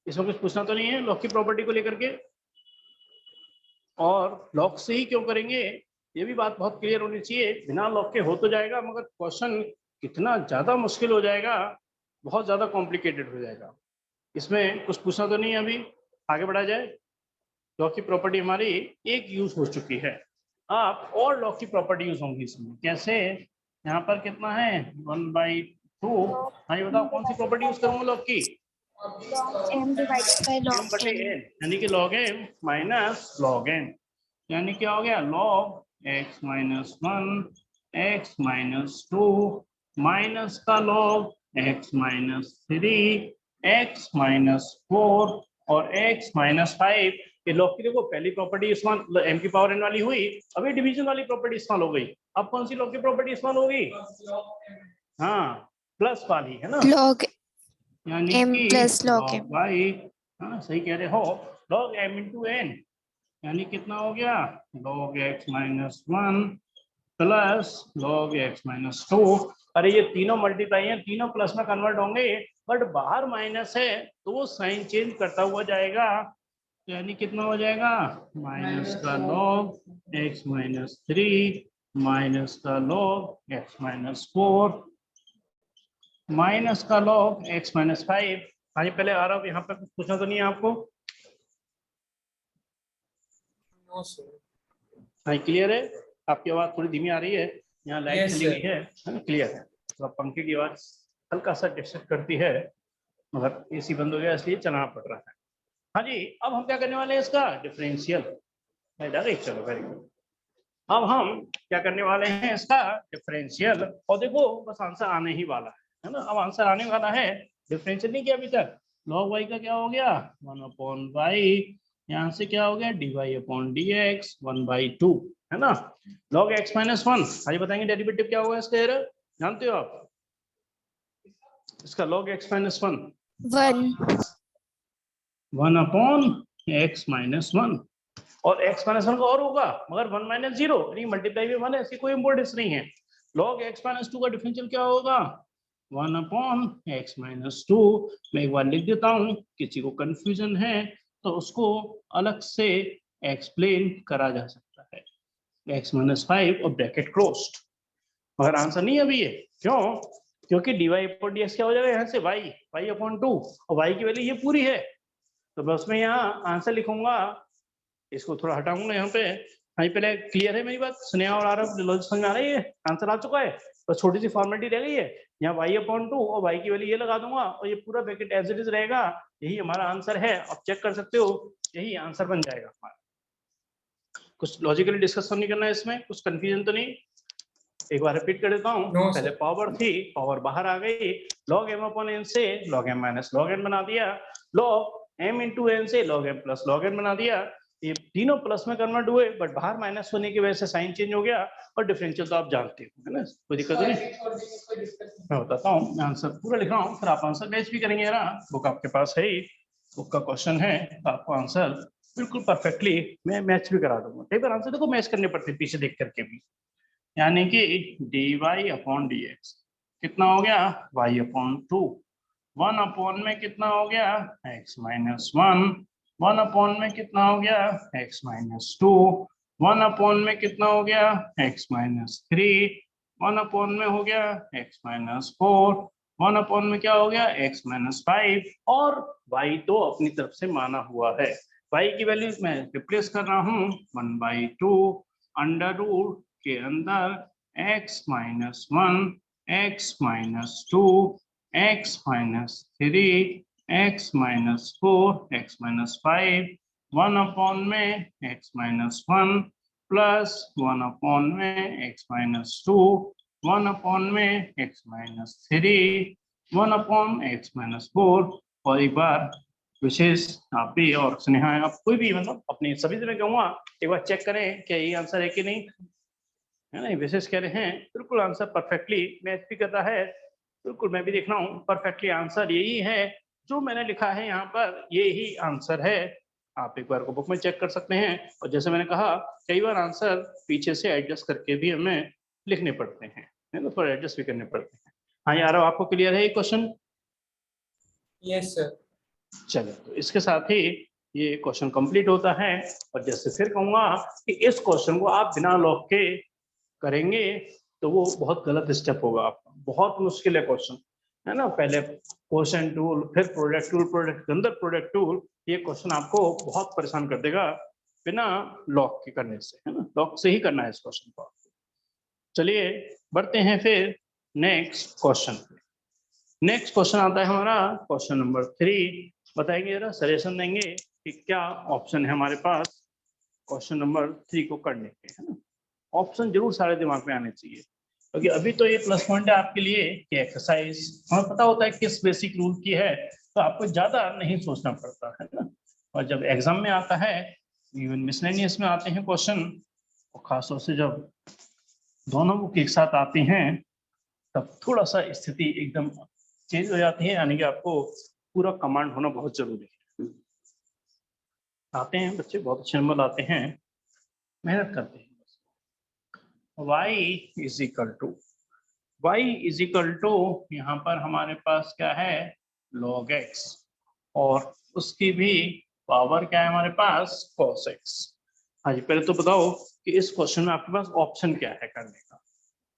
S1: इसमें कुछ पूछना तो नहीं है लॉग की प्रॉपर्टी को लेकर के? और लॉग से ही क्यों करेंगे ये भी बात बहुत क्लियर होनी चाहिए। बिना लॉग के हो तो जाएगा मगर क्वेश्चन कितना ज्यादा मुश्किल हो जाएगा, बहुत ज्यादा कॉम्प्लिकेटेड हो जाएगा। इसमें कुछ पूछना तो नहीं है, अभी आगे बढ़ा जाए। लॉग की प्रॉपर्टी हमारी एक यूज हो चुकी है, आप और लॉग की प्रॉपर्टी यूज होंगी इसमें। कैसे, यहाँ पर कितना है 1/2। हाँ ये बताओ कौन सी प्रॉपर्टी यूज करूंगा लॉग की,
S2: log m divided by log n।
S1: यानी कि log m minus log n, यानी क्या हो गया log x minus 1 x minus 2 minus का log x minus 3 x minus 4 और x माइनस 5। ये लॉग की देखो पहली प्रॉपर्टी इस्तेमाल m की पावर n वाली हुई, अभी डिवीजन वाली प्रॉपर्टी इस्तेमाल हो गई। अब कौन सी लॉग की प्रॉपर्टी इस्तेमाल होगी? हाँ, प्लस वाली है ना,
S2: log
S1: यानी
S2: m
S1: कि
S2: plus log m।
S1: log y, हाँ सही कह रहे हो, log m इंटू n, यानी कितना हो गया? log x minus 1 plus log x minus 2। अरे ये तीनों मल्टीप्लाई है, तीनों प्लस में कन्वर्ट होंगे, बट बाहर माइनस है तो वो साइन चेंज करता हुआ जाएगा, यानी कितना हो जाएगा? माइनस का log x माइनस 3 माइनस का log x माइनस 4 माइनस का log x माइनस 5। हाँ जी, पहले आ रहा हूँ, यहाँ पे कुछ पूछना तो नहीं है आपको?
S3: No sir.
S1: हाँ क्लियर है? आपकी आवाज थोड़ी धीमी आ रही है, यहाँ लाइट
S3: Yes,
S1: चली
S3: sir.
S1: गई है ना, क्लियर है? तो पंखे की आवाज हल्का सा डिस्टर्ब करती है, मगर एसी बंद हो गया इसलिए चलाना पड़ रहा है। हाँ जी, अब हम क्या करने वाले हैं? इसका डिफरेंशियल। चलो वेरी गुड। अब हम क्या करने वाले हैं? इसका डिफरेंशियल। और देखो बस आंसर आने ही वाला है ना, अब आंसर आने वाला है। डिफरेंशियल नहीं किया अभी तक, log y का क्या हो गया? 1/y, यहाँ से क्या हो गया? dy/dx 1/2 है ना। log x माइनस 1, आइए बताएंगे डेरिवेटिव क्या होगा इसका? एरर जानते हो आप इसका? log x minus 1 1/x minus 1, और x माइनस 1 का और होगा, मगर 1 माइनस 0 यानी मल्टीप्लाई में 1 है, ऐसी कोई इंपॉर्टेंस नहीं है। log x माइनस 2 का डिफरेंशियल क्या होगा? 1/x minus 2। मैं एक बार लिख देता हूँ, किसी को कंफ्यूजन है तो उसको अलग से एक्सप्लेन करा जा सकता है। x माइनस 5 और ब्रैकेट क्लोज्ड, मगर आंसर नहीं है अभी ये। क्यों? क्योंकि dy/dx क्या हो जाएगा यहाँ से? y/2, और y की वैल्यू ये पूरी है, तो मैं उसमें यहाँ आंसर लिखूंगा, इसको थोड़ा हटाऊंगा यहाँ पे। हाँ पहले क्लियर है मेरी बात? स्नेहा और आरव लॉजिक समझ में आ रही है? आंसर आ चुका है, बस छोटी सी फॉर्मेलिटी रह गई है। यहाँ y/2 और y की वैल्यू ये लगा दूंगा, और ये पूरा ब्रैकेट एज इट इज रहेगा। यही हमारा आंसर है, आप चेक कर सकते हो, यही आंसर बन जाएगा हमारा। कुछ लॉजिकली डिस्कस नहीं करना है इसमें, कुछ कंफ्यूजन तो नहीं? एक बार रिपीट कर देता हूँ।
S3: No,
S1: पहले
S3: sir.
S1: पावर थी, पावर बाहर आ गई, log m/n से log m minus log n बना दिया, log m इंटू n से log m plus log n बना दिया। ये तीनों प्लस में कन्वर्ट हुए, बट बाहर माइनस होने की वजह से साइन चेंज हो गया, और डिफरेंशियल तो आप जानते हो है ना, कोई दिक्कत नहीं। मैं बताता हूँ, मैं आंसर पूरा लिख रहा हूँ, फिर आप आंसर मैच भी करेंगे ना। बुक आपके पास है ही, बुक का क्वेश्चन है, तो आपको आंसर बिल्कुल परफेक्टली मैं मैच भी करा दूंगा। कई बार आंसर देखो मैच करने पड़ते हैं पीछे देख करके भी, यानी कि dy/dx कितना हो गया? y/2। 1 में कितना हो गया? x minus 1। 1 में कितना हो गया? x minus 2। 1 में कितना हो गया? x minus 3। 1 में हो गया x माइनस 4। 1 में क्या हो गया? x माइनस 5, और y तो अपनी तरफ से माना हुआ है। y की वैल्यू मैं रिप्लेस कर रहा हूँ 1/2 अंडर रूट के अंदर x minus 1, x minus 2, x minus 3, x minus 4, x minus 5, 1 में x माइनस 1 प्लस 1 में x माइनस 2, 1 में x माइनस 3, 1/x माइनस 4। और एक बार विशेष आप भी और स्नेहा आप कोई भी मतलब अपनी सभी से मैं कहूँगा एक बार चेक करें क्या ये आंसर है कि नहीं, है ना। विशेष कह रहे हैं बिल्कुल आंसर परफेक्टली मैच भी करता है, बिल्कुल मैं भी देख रहा हूँ परफेक्टली आंसर यही है जो मैंने लिखा है यहाँ पर, ये ही आंसर है। आप एक बार को बुक में चेक कर सकते हैं, और जैसे मैंने कहा कई बार आंसर पीछे से एडजस्ट करके भी हमें लिखने पड़ते हैं, है ना, थोड़ा एडजस्ट भी करने पड़ते हैं। हाँ यार, आपको क्लियर है ये क्वेश्चन?
S3: Yes, sir.
S1: चलिए, तो इसके साथ ही ये क्वेश्चन कंप्लीट होता है। और जैसे फिर कहूंगा कि इस क्वेश्चन को आप बिना लॉग के करेंगे तो वो बहुत गलत स्टेप होगा आपका, बहुत मुश्किल है क्वेश्चन, है ना। पहले क्वेश्चन टूल, फिर प्रोडक्ट टूल, प्रोडक्ट के अंदर प्रोडक्ट टूल, ये क्वेश्चन आपको बहुत परेशान कर देगा बिना लॉग के करने से, है ना। लॉग से ही करना है इस क्वेश्चन को। चलिए बढ़ते हैं फिर नेक्स्ट क्वेश्चन। नेक्स्ट क्वेश्चन आता है हमारा क्वेश्चन नंबर 3। बताएंगे जरा, सजेशन देंगे कि क्या ऑप्शन है हमारे पास क्वेश्चन नंबर 3 को करने के, है ना। ऑप्शन जरूर सारे दिमाग में आने चाहिए, क्योंकि अभी तो ये प्लस पॉइंट है आपके लिए कि एक्सरसाइज हमें पता होता है किस बेसिक रूल की है, तो आपको ज्यादा नहीं सोचना पड़ता है ना। और जब एग्जाम में आता है, इवन मिसलेनियस में आते हैं क्वेश्चन, और खासतौर से जब दोनों बुक एक साथ आती हैं, तब थोड़ा सा स्थिति एकदम चेंज हो जाती है, यानी कि आपको पूरा कमांड होना बहुत जरूरी है। आते हैं बच्चे, बहुत अच्छे नंबर आते हैं, मेहनत करते हैं। y इज इक्वल टू यहाँ पर हमारे पास क्या है, log x, और उसकी भी पावर क्या है हमारे पास, cos x। हाँ जी, पहले तो बताओ कि इस क्वेश्चन में आपके पास ऑप्शन क्या है करने का,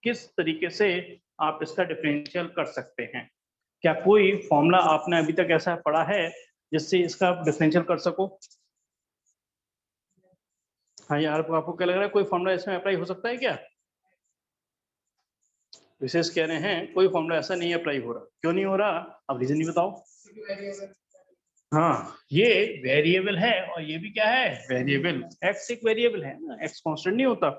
S1: किस तरीके से आप इसका डिफरेंशियल कर सकते हैं। क्या कोई फॉर्मूला आपने अभी तक ऐसा पढ़ा है जिससे इसका डिफरेंशियल कर सको? हाँ यार, आपको क्या लग रहा है, कोई फॉर्मूला इसमें अप्लाई हो सकता है क्या? विशेष कह रहे हैं कोई फॉर्मूला ऐसा नहीं अप्लाई हो रहा, क्यों नहीं हो रहा, अब रीजन नहीं बताओ। हाँ, ये वेरिएबल है और ये भी क्या है, वेरिएबल। एक्स एक वेरिएबल है ना, एक्स कांस्टेंट नहीं होता।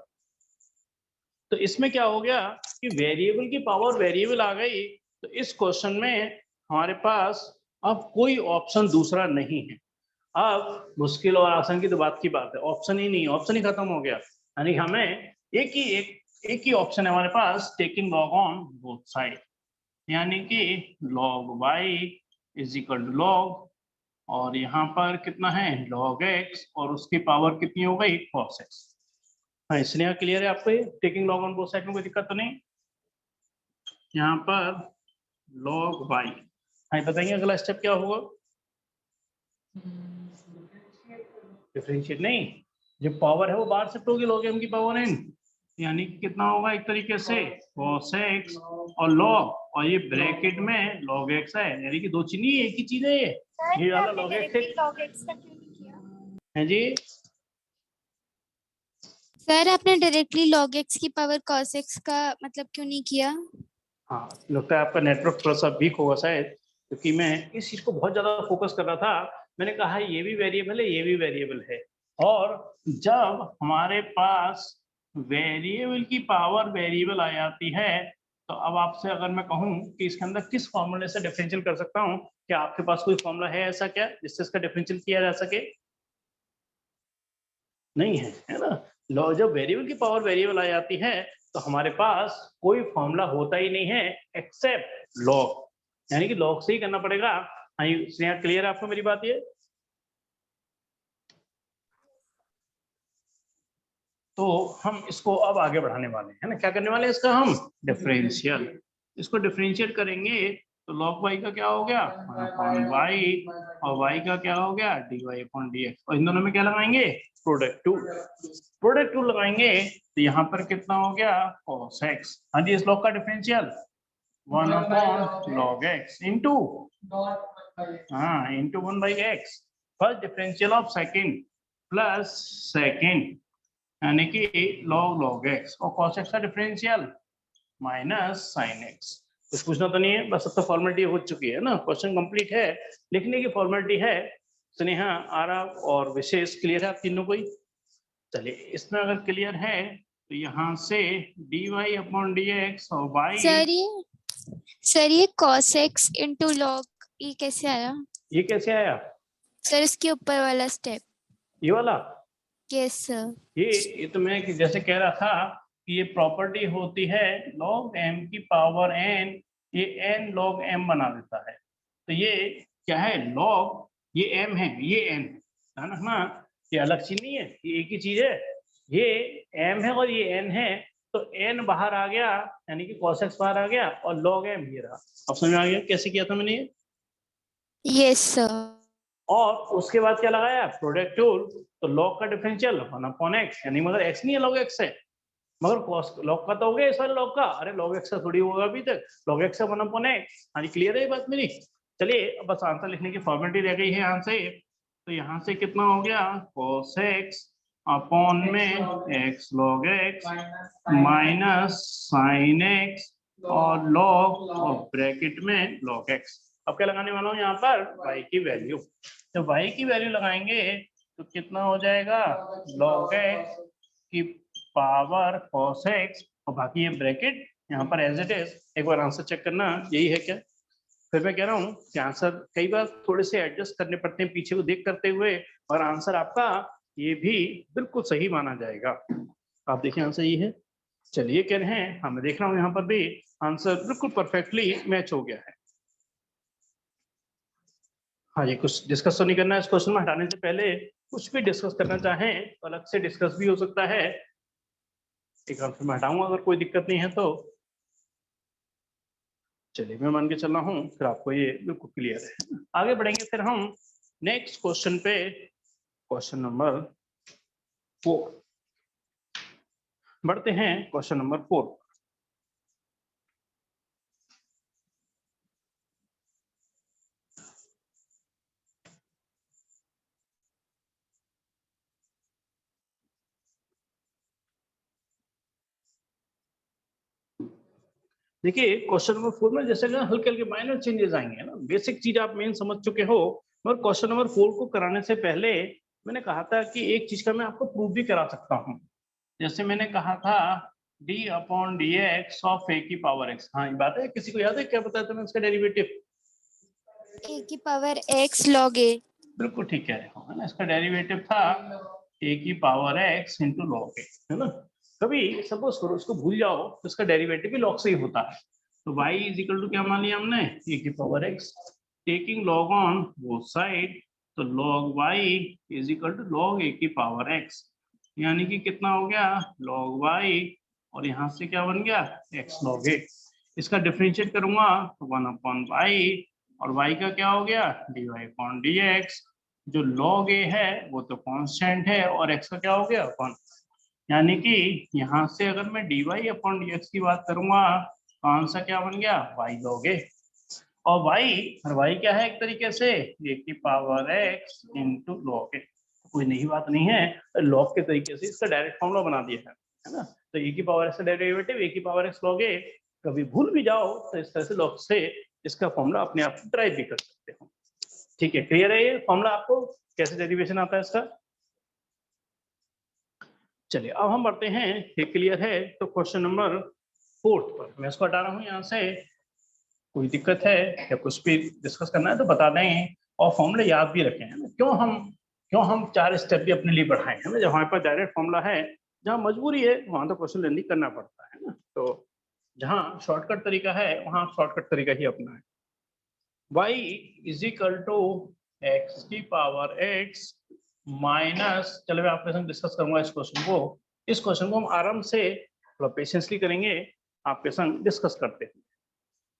S1: तो इसमें क्या हो गया कि वेरिएबल की पावर वेरिएबल आ गई, तो इस क्वेश्चन में हमारे पास अब कोई ऑप्शन दूसरा नहीं है। अब मुश्किल और आसान की तो बात की बात है, ऑप्शन ही नहीं, ऑप्शन ही खत्म हो गया, यानी हमें एक ही ऑप्शन है हमारे पास, taking log on both side, यानी कि log y is equal to log, और यहाँ पर कितना है, log x, और उसकी पावर कितनी हो गई, cos x। हाँ, इसलिए क्लियर है आपको, ये taking log on both side में कोई दिक्कत तो नहीं। यहाँ पर log y, हाँ बताइए अगला स्टेप क्या होगा, डिफरेंशिएट नहीं, जो पावर है वो बाहर शिफ्ट होगी, log m की पावर n, यानी कि कितना होगा, एक तरीके से cos x और log, और ये ब्रैकेट में log x है, यानी कि दो चीज नहीं, एक ही चीज है ये वाला log x है जी।
S2: सर आपने डायरेक्टली log x की पावर cos x का मतलब क्यों नहीं किया?
S1: हाँ, लगता है आपका नेटवर्क थोड़ा सा वीक होगा शायद, क्योंकि मैं इस चीज को बहुत ज्यादा फोकस कर रहा था। मैंने कहा ये भी वेरिएबल है, ये भी वेरिएबल है, और जब हमारे पास वेरिएबल की पावर वेरिएबल आ जाती है, तो अब आपसे अगर मैं कहूँ कि इसके अंदर किस फॉर्मूले से डिफरेंशियल कर सकता हूँ, क्या आपके पास कोई फॉर्मूला है ऐसा क्या जिससे इसका डिफरेंशियल किया जा सके? नहीं है, है ना। जब वेरिएबल की पावर वेरिएबल आ जाती है, तो हमारे पास कोई फॉर्मूला होता ही नहीं है एक्सेप्ट लॉग, यानी कि लॉग से ही करना पड़ेगा। स्नेहा, क्लियर है आपको मेरी बात ये? तो हम इसको अब आगे बढ़ाने वाले हैं ना, क्या करने वाले हैं इसका हम, डिफरेंशियल। इसको डिफरेंशिएट करेंगे तो log y का क्या हो गया, 1/y, और y का क्या हो गया, dy/dx, और इन दोनों में क्या लगाएंगे, प्रोडक्ट टूल लगाएंगे, तो यहाँ पर कितना हो गया, cos x। हाँ जी, इस log का डिफरेंशियल 1/log x इंटू, हाँ, into 1/x, first differential of second plus second, यानी कि log x, और cos x का डिफरेंशियल माइनस sin x। कुछ पूछना तो नहीं है, बस अब तो फॉर्मेलिटी हो चुकी है ना, क्वेश्चन कंप्लीट है, लिखने की फॉर्मेलिटी है। स्नेहा, आरव और विशेष क्लियर है आप तीनों को ही? चलिए, इसमें अगर क्लियर है तो यहाँ से dy/dx और y,
S2: सर ये cos x into log ये कैसे आया?
S1: ये कैसे आया,
S2: सर इसके ऊपर वाला स्टेप।
S1: ये वाला,
S2: यस सर।
S1: ये तो मैं जैसे कह रहा था कि ये प्रॉपर्टी होती है log m की पावर n, ये n log m बना देता है। तो ये क्या है, log, ये m है, ये n है ना, ये अलग चीज नहीं है, ये एक ही चीज है, ये m है और ये n है, तो n बाहर आ गया, यानी कि cos x बाहर आ गया, और log m ये रहा। अब समझ में आ गया कैसे किया था मैंने ये?
S2: Yes sir.
S1: और उसके बाद क्या लगाया, प्रोडक्ट टूल, तो log का डिफरेंशियल 1/x, यानी मगर x नहीं है, log x है, मगर log का तो हो गया इस वाले log का, अरे log x का थोड़ी होगा अभी तक, log x है 1/x। हाँ जी, क्लियर है ये बात मेरी? चलिए, अब बस आंसर लिखने की फॉर्मेलिटी रह गई है यहाँ से, तो यहाँ से कितना हो गया, cos x अपॉन में x log x minus sin x और log, और ब्रैकेट में log x। अब क्या लगाने वाला हूँ यहाँ पर, y की वैल्यू, तो y की वैल्यू लगाएंगे तो कितना हो जाएगा, log x की पावर cos x और बाकी ये ब्रैकेट यहाँ पर एज इट इज। एक बार आंसर चेक करना, यही है क्या? फिर मैं कह रहा हूँ कि आंसर कई बार थोड़े से एडजस्ट करने पड़ते हैं पीछे को देख करते हुए, और आंसर आपका ये भी बिल्कुल सही माना जाएगा। आप देखिए आंसर ये है। चलिए कह रहे हैं, हाँ मैं देख रहा हूँ यहाँ पर भी आंसर बिल्कुल परफेक्टली मैच हो गया है। हाँ जी, कुछ डिस्कस तो नहीं करना है इस क्वेश्चन में हटाने से पहले। कुछ भी डिस्कस करना चाहें तो अलग से डिस्कस भी हो सकता है। एक आंसर मैं हटाऊंगा अगर कोई दिक्कत नहीं है तो। चलिए मैं मान के चल रहा हूँ, फिर आपको ये बिल्कुल क्लियर है। आगे बढ़ेंगे फिर हम नेक्स्ट क्वेश्चन पे, क्वेश्चन नंबर 4 बढ़ते हैं। क्वेश्चन नंबर 4 देखिए क्वेश्चन नंबर 4 में जैसे हल्के हल्के माइनर चेंजेस आएंगे ना, बेसिक चीज आप मेन समझ चुके हो। मगर क्वेश्चन नंबर 4 को कराने से पहले मैंने कहा था कि एक चीज का मैं आपको प्रूव भी करा सकता हूँ। जैसे मैंने कहा था d/dx ऑफ a की पावर x। हाँ ये बात है, किसी को याद है क्या बताया था मैं इसका डेरिवेटिव?
S2: a की पावर x log a।
S1: बिल्कुल ठीक कह रहे हो, है ना। इसका डेरिवेटिव था a की power x into log a, है ना। कभी सपोज करो उसको भूल जाओ तो इसका डेरिवेटिव भी लॉग से ही होता है। तो y इज इक्वल टू क्या मान लिया हमने? a की power x taking log on both side, तो log y is equal to log a की पावर x, यानी कि कितना हो गया? log y, और यहाँ से क्या बन गया? x log a। इसका डिफरेंशिएट करूंगा तो 1/y, और y का क्या हो गया? dy/dx। जो log a है वो तो कांस्टेंट है, और x का क्या हो गया? 1। यानी कि यहाँ से अगर मैं dy/dx की बात करूंगा तो आंसर क्या बन गया? y log a। और y क्या है? एक तरीके से a की power x into log a। कोई नई बात नहीं है, log के तरीके से इसका डायरेक्ट फॉर्मूला बना दिया है ना। तो a की पावर x का डेरिवेटिव a की पावर x log a। कभी भूल भी जाओ तो इस तरह से log से इसका फॉर्मूला अपने आप ड्राइव भी कर सकते हो। ठीक है, क्लियर है ये फॉर्मूला आपको कैसे डेरिवेशन आता है इसका? चलिए अब हम बढ़ते हैं, ये क्लियर है तो क्वेश्चन नंबर 4 पर। मैं इसको हटा रहा हूँ यहाँ से। कोई दिक्कत है या कुछ भी डिस्कस करना है तो बता दें, और फॉर्मूले याद भी रखें, है ना। क्यों हम 4 स्टेप भी अपने लिए बढ़ाएं, है ना। जब हमारे पास डायरेक्ट फॉर्मूला है, जहाँ मजबूरी है वहां तो क्वेश्चन लेंदी करना पड़ता है ना। तो जहाँ शॉर्टकट तरीका है वहां शॉर्टकट तरीका ही अपना है। y is equal to x की पावर x माइनस, चलो मैं आपके संग डिस्कस करूंगा इस क्वेश्चन को हम आराम से थोड़ा पेशेंसली करेंगे, आपके संग डिस्कस करते हैं।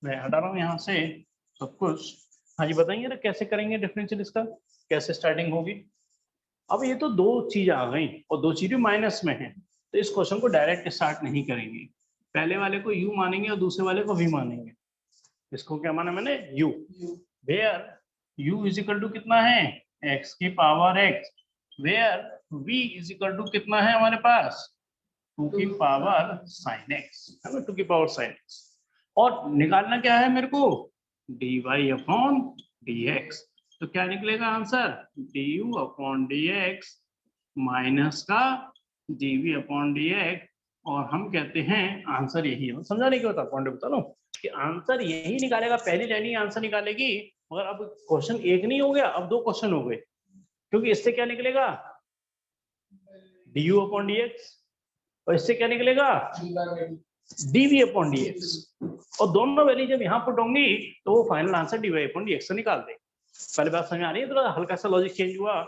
S1: मैं हटा रहा हूँ यहाँ से सब कुछ। हाँ जी बताइए ना कैसे करेंगे डिफरेंशियल, इसका कैसे स्टार्टिंग होगी? अब ये तो 2 चीज आ गई और 2 चीजें माइनस में हैं, तो इस क्वेश्चन को डायरेक्ट स्टार्ट नहीं करेंगे। पहले वाले को u मानेंगे और दूसरे वाले को v मानेंगे। इसको क्या माना मैंने? u। Where u is equal to कितना है? x की power x। Where v is equal to कितना है हमारे पास? 2 की पावर साइन x, है ना, 2 की पावर साइन x। और निकालना क्या है मेरे को? dy/dx। तो क्या निकलेगा आंसर? du/dx माइनस का dv/dx। और हम कहते हैं आंसर यही है। समझाने की पॉइंट बता लो कि आंसर यही निकालेगा, पहली लाइन ही आंसर निकालेगी। मगर अब क्वेश्चन एक नहीं हो गया, अब 2 क्वेश्चन हो गए, क्योंकि इससे क्या निकलेगा? du/dx, और इससे क्या निकलेगा? dv/dx। और दोनों वैल्यू जब यहाँ पुट होंगी तो वो फाइनल आंसर dy/dx से निकाल दे। पहले बात समझ आ रही है? थोड़ा हल्का सा लॉजिक चेंज हुआ।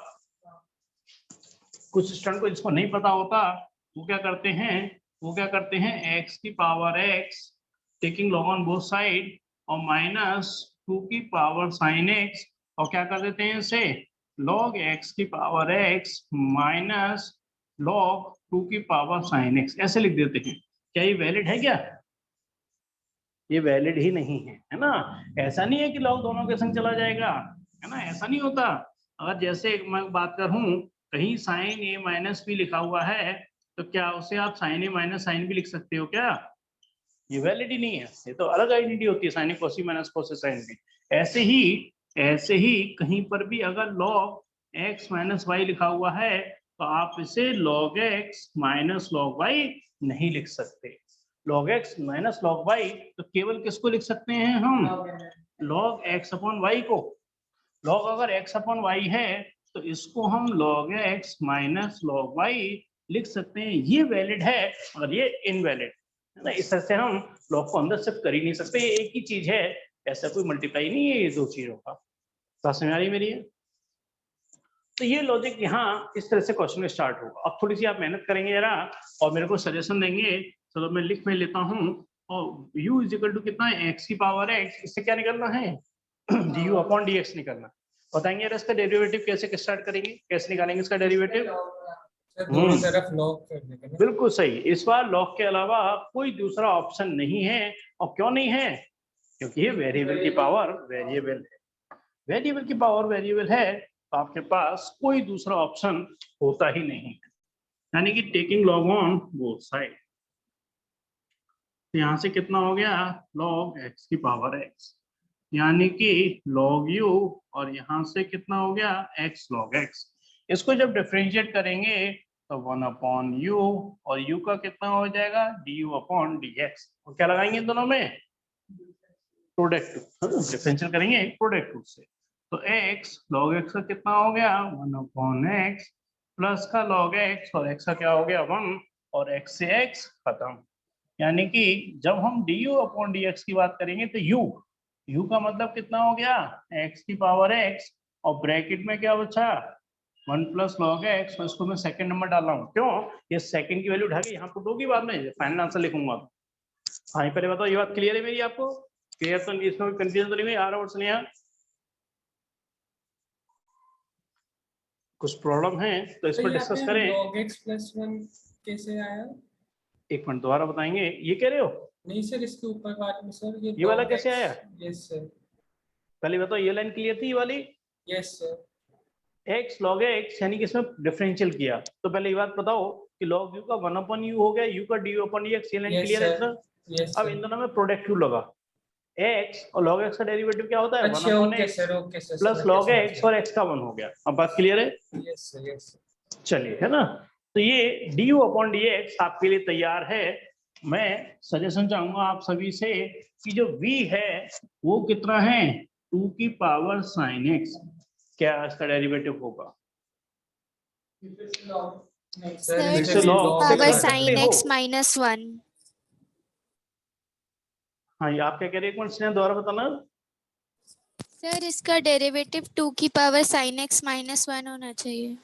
S1: कुछ स्टूडेंट को जिसको नहीं पता होता वो क्या करते हैं x की power x taking log on both side और माइनस 2 की पावर साइन x, और क्या कर देते हैं इसे? log x की पावर x माइनस log 2 की पावर साइन x, ऐसे लिख देते हैं। क्या ये वैलिड है? क्या ये वैलिड ही नहीं है, है ना। ऐसा नहीं है कि log दोनों के संग चला जाएगा, है ना, ऐसा नहीं होता। अगर जैसे मैं बात करूं कहीं साइन a माइनस b लिखा हुआ है तो क्या उसे आप sine a minus sine b लिख सकते हो क्या? ये वैलिड ही नहीं है, ये तो अलग आइडेंटिटी होती है, sine a cos minus cos sine b। ऐसे ही कहीं पर भी अगर log x माइनस y लिखा हुआ है तो आप इसे log x minus log y नहीं लिख सकते। log x minus log y तो केवल किसको लिख सकते हैं हम? log x अपॉन y को। log अगर x अपॉन y है तो इसको हम log x minus log y लिख सकते हैं। ये वैलिड है और ये इनवैलिड है ना। इस तरह से हम log को अंदर शिफ्ट कर ही नहीं सकते, ये एक ही चीज है, ऐसा कोई मल्टीप्लाई नहीं है ये दो चीजों का। बात समझ आ रही मेरी? तो ये लॉजिक यहाँ इस तरह से क्वेश्चन में स्टार्ट होगा। अब थोड़ी सी आप मेहनत करेंगे जरा और मेरे को सजेशन देंगे। चलो मैं लिख में लेता हूँ, और u इज इक्वल टू कितना है? x की पावर x, इससे क्या निकलना है? du अपॉन dx निकलना। बताएंगे यार इसका डेरिवेटिव कैसे स्टार्ट करेंगे, कैसे निकालेंगे इसका डेरिवेटिव?
S3: दोनों तरफ लॉग कर देंगे ना।
S1: बिल्कुल सही। इस बार लॉग के अलावा कोई दूसरा ऑप्शन नहीं है। और क्यों नहीं है? क्योंकि ये वेरिएबल की पावर वेरिएबल है। वेरिएबल की पावर वेरिएबल है तो आपके पास कोई दूसरा ऑप्शन होता ही नहीं है, यानी कि taking log on both side. यहाँ से कितना हो गया? log x की पावर x, यानी कि log u, और यहाँ से कितना हो गया? x log x। इसको जब डिफरेंशिएट करेंगे तो 1 अपॉन u, और u का कितना हो जाएगा? du upon dx। और क्या लगाएंगे दोनों में? प्रोडक्ट। डिफरेंशियल करेंगे प्रोडक्ट से, तो x log x का कितना हो गया? 1 अपॉन x प्लस का log x, और x का क्या हो गया? 1, और x से x खत्म। यानी कि जब हम du अपॉन dx की बात करेंगे तो u का मतलब कितना हो गया? x की पावर x, और ब्रैकेट में क्या बचा? 1 प्लस log x, और इसको मैं सेकंड नंबर डाल रहा हूँ। क्यों? ये सेकंड की वैल्यू उठा के यहाँ पुट होगी, बाद में फाइनल आंसर लिखूंगा। हाँ, पहले बताओ ये बात क्लियर है मेरी आपको? क्लियर तो नहीं, इसमें कंफ्यूजन तो नहीं आ रहा? और सुनिए, कुछ प्रॉब्लम है तो इस पर डिस्कस करें।
S3: log x प्लस 1 कैसे आया?
S1: एक मिनट दोबारा बताएंगे। ये कह रहे हो?
S3: नहीं सर, इसके ऊपर बात में सर,
S1: ये वाला
S3: log
S1: कैसे
S3: x,
S1: आया?
S3: Yes sir.
S1: पहले बताओ ये लाइन क्लियर थी ये वाली?
S3: Yes sir.
S1: x log x यानी कि इसमें डिफरेंशियल किया, तो पहले ये बात बताओ कि log u का 1 अपॉन u हो गया, u का du अपॉन dx, ये लाइन क्लियर है इतना? अब इन दोनों में प्रोडक्ट क्यों लगा? x और log x का डेरिवेटिव क्या होता है? 1
S3: अच्छा,
S1: upon
S3: okay
S1: x
S3: sir, okay sir,
S1: plus log x, और x का 1 हो गया। अब बात क्लियर है?
S3: Yes sir, yes sir.
S1: चलिए, है ना। तो ये du अपॉन dx आपके लिए तैयार है। मैं सजेशन चाहूंगा आप सभी से कि जो v है वो कितना है? 2 की पावर sin x, क्या इसका डेरिवेटिव होगा?
S2: सर
S1: फिर से
S2: 2 की
S1: log से
S2: पावर
S1: कर सकते
S2: sin
S1: हो।
S2: x minus 1।
S1: हाँ, ये आप क्या कह रहे हैं? एक मिनट स्नेहा दोबारा बताना।
S2: सर इसका डेरिवेटिव 2 की पावर sin x माइनस 1 होना चाहिए।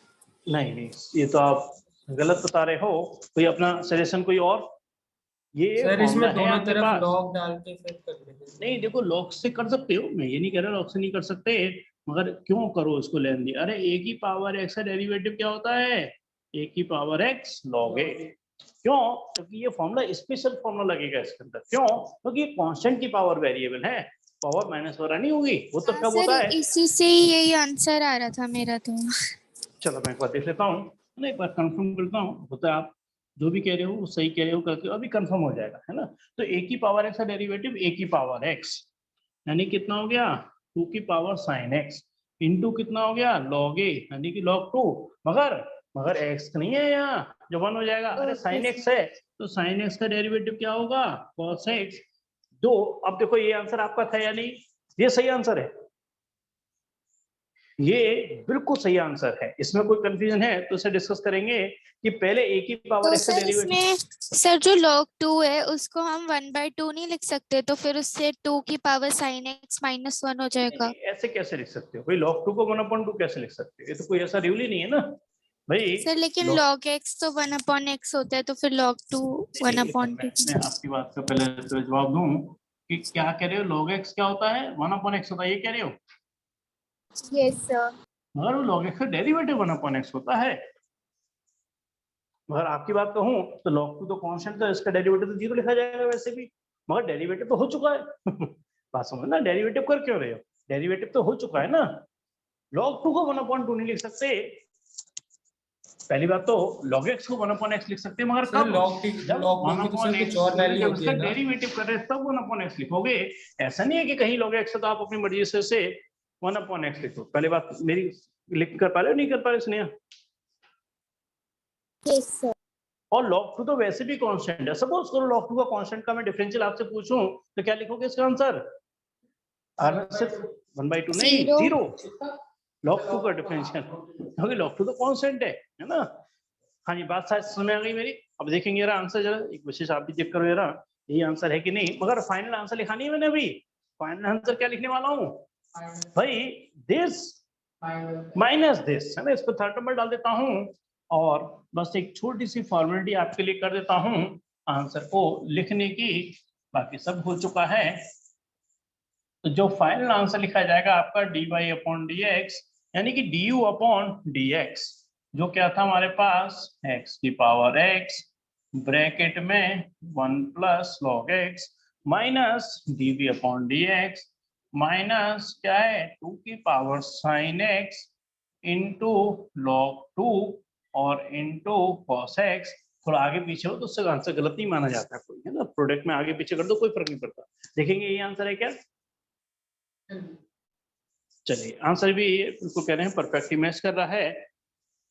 S1: नहीं नहीं, ये तो आप गलत बता रहे हो। कोई अपना सजेशन कोई और? ये
S3: सर
S1: फॉर्मूला
S3: इसमें
S1: है
S3: दोनों
S1: आपके
S3: तरफ
S1: पास।
S3: log डाल के फिर कर देंगे।
S1: नहीं देखो, लॉग से कर सकते हो, मैं ये नहीं कह रहा लॉग से नहीं कर सकते, मगर क्यों करो इसको लेन दिया? अरे ए की पावर एक्स का डेरिवेटिव क्या होता है? ए की पावर एक्स log ए। क्यों? क्योंकि ये फॉर्मूला स्पेशल फॉर्मूला लगेगा इसके अंदर। क्यों? क्योंकि ये कांस्टेंट की पावर वेरिएबल है, पावर माइनस वगैरह नहीं होगी। वो तो कब
S2: सर
S1: होता है?
S2: इसी से ही यही आंसर आ रहा था मेरा तो।
S1: चलो मैं एक बार देख लेता हूँ, मैं एक बार कंफर्म करता हूँ। होता है आप जो भी कह रहे हो वो सही कह रहे हो करके अभी कंफर्म हो जाएगा, है ना। तो ए की पावर एक्स का डेरिवेटिव ए की पावर एक्स, यानी कितना हो गया? 2 की पावर साइन एक्स इंटू कितना हो गया? log ए, यानी कि log 2। मगर मगर x नहीं है यहाँ, जो 1 हो जाएगा। अरे साइन एक्स है तो साइन एक्स का डेरिवेटिव क्या होगा? cos x। दो। अब देखो ये आंसर आपका था या नहीं? ये सही आंसर है, ये बिल्कुल सही आंसर है। इसमें कोई कंफ्यूजन है तो इसे डिस्कस करेंगे कि पहले ए की पावर
S2: तो
S1: एक्स का
S2: सर
S1: डेरिवेटिव।
S2: इसमें सर जो log 2 है उसको हम 1/2 नहीं लिख सकते, तो फिर उससे 2 की पावर sin x माइनस 1 हो जाएगा।
S1: ऐसे कैसे लिख सकते हो भाई? log 2 को 1/2 कैसे लिख सकते हो? ये तो कोई ऐसा रूल ही नहीं है ना भाई।
S2: सर लेकिन log x तो 1/x होता है, तो फिर log 2 1/2।
S1: मैं आपकी बात का पहले तो जवाब दूं कि क्या कह रहे हो? log x क्या होता है? 1/x होता है, ये कह रहे हो?
S2: Yes sir.
S1: मगर वो log x का डेरिवेटिव 1/x होता है। मगर आपकी बात कहूं तो log 2 तो कांस्टेंट था, इसका डेरिवेटिव तो 0 लिखा जाएगा वैसे भी। मगर डेरिवेटिव तो हो चुका है। बात समझ ना, डेरिवेटिव कर क्यों रहे हो? डेरिवेटिव तो हो चुका है ना। log 2 को 1/2 नहीं लिख सकते। पहली बात तो log x को 1/x लिख सकते हैं, मगर
S3: सर
S1: कब?
S3: log
S1: जब
S3: log 2 की तो सर कुछ और वैल्यू
S1: जब
S3: होती
S1: इसका
S3: है ना।
S1: डेरिवेटिव कर रहे हैं तब 1/x लिखोगे। ऐसा नहीं है कि कहीं log x है तो आप अपनी मर्जी से 1/x लिखो। पहले बात मेरी लिख कर पा रहे हो नहीं कर पा रहे स्नेहा?
S2: Yes sir.
S1: और log 2 तो वैसे भी कांस्टेंट है। सपोज करो log 2 का कांस्टेंट का मैं डिफरेंशियल आपसे पूछूं तो क्या लिखोगे इसका आंसर? सिर्फ 1/2 नहीं,
S2: Zero.
S1: 0 log 2 का डिफरेंशियल, क्योंकि log 2 तो कांस्टेंट है ना। हाँ जी, बात शायद समझ में आ गई मेरी। अब देखेंगे जरा आंसर, जरा एक विशेष आप भी चेक करो जरा यही आंसर है कि नहीं। मगर फाइनल आंसर लिखा नहीं है मैंने अभी। फाइनल आंसर क्या लिखने वाला हूँ भाई? दिस माइनस दिस, है ना। इस पर थर्ड नंबर डाल देता हूँ और बस एक छोटी सी फॉर्मेलिटी आपके लिए कर देता हूँ आंसर को लिखने की। बाकी सब हो चुका है। तो जो फाइनल आंसर लिखा जाएगा आपका dy/dx, यानी कि du/dx, जो क्या था हमारे पास x की पावर x ब्रैकेट में 1 plus log x minus dv/dx minus क्या है 2 की power sin x into log 2 और इंटू cos x। थोड़ा आगे पीछे हो तो उससे आंसर गलत नहीं माना जाता कोई, है ना। प्रोडक्ट में आगे पीछे कर दो कोई फर्क नहीं पड़ता। देखेंगे ये आंसर है क्या? चलिए, आंसर भी इसको कह रहे हैं परफेक्टली मैच कर रहा है।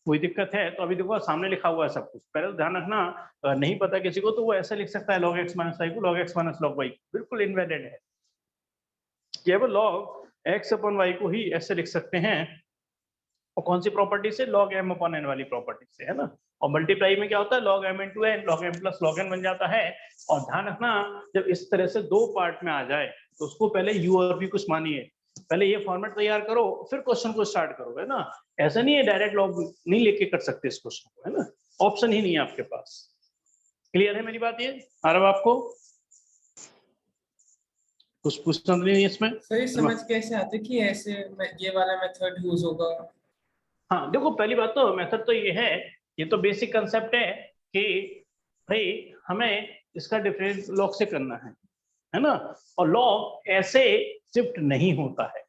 S1: कोई दिक्कत है तो अभी देखो सामने लिखा हुआ है सब कुछ। पहले तो ध्यान रखना, अगर नहीं पता किसी को तो वो ऐसे लिख सकता है log x माइनस y को log x minus log y, बिल्कुल इनवैलिड है। केवल log x अपन y को ही ऐसे लिख सकते हैं। और कौन सी प्रॉपर्टी से? log m अपन n वाली प्रॉपर्टी से, है ना। और मल्टीप्लाई में क्या होता है? log m into n, log m plus log n बन जाता है। और ध्यान रखना, जब इस तरह से दो पार्ट में आ जाए तो उसको पहले u और v कुछ मानिए, पहले ये फॉर्मेट तैयार करो फिर क्वेश्चन को स्टार्ट करो, है ना। ऐसा नहीं है डायरेक्ट लॉग नहीं लेके कर सकते इस क्वेश्चन को, है ना। ऑप्शन ही नहीं है आपके पास। क्लियर है मेरी बात? ये आ रहा है आपको? कुछ पूछना नहीं है इसमें?
S3: सर ये समझ कैसे आते कि ऐसे ये वाला मेथड यूज होगा?
S1: हाँ देखो, पहली बात तो मेथड तो ये है, ये तो बेसिक कंसेप्ट है कि भाई हमें इसका डिफरेंस लॉग से करना है ना। और लॉग ऐसे शिफ्ट नहीं होता है,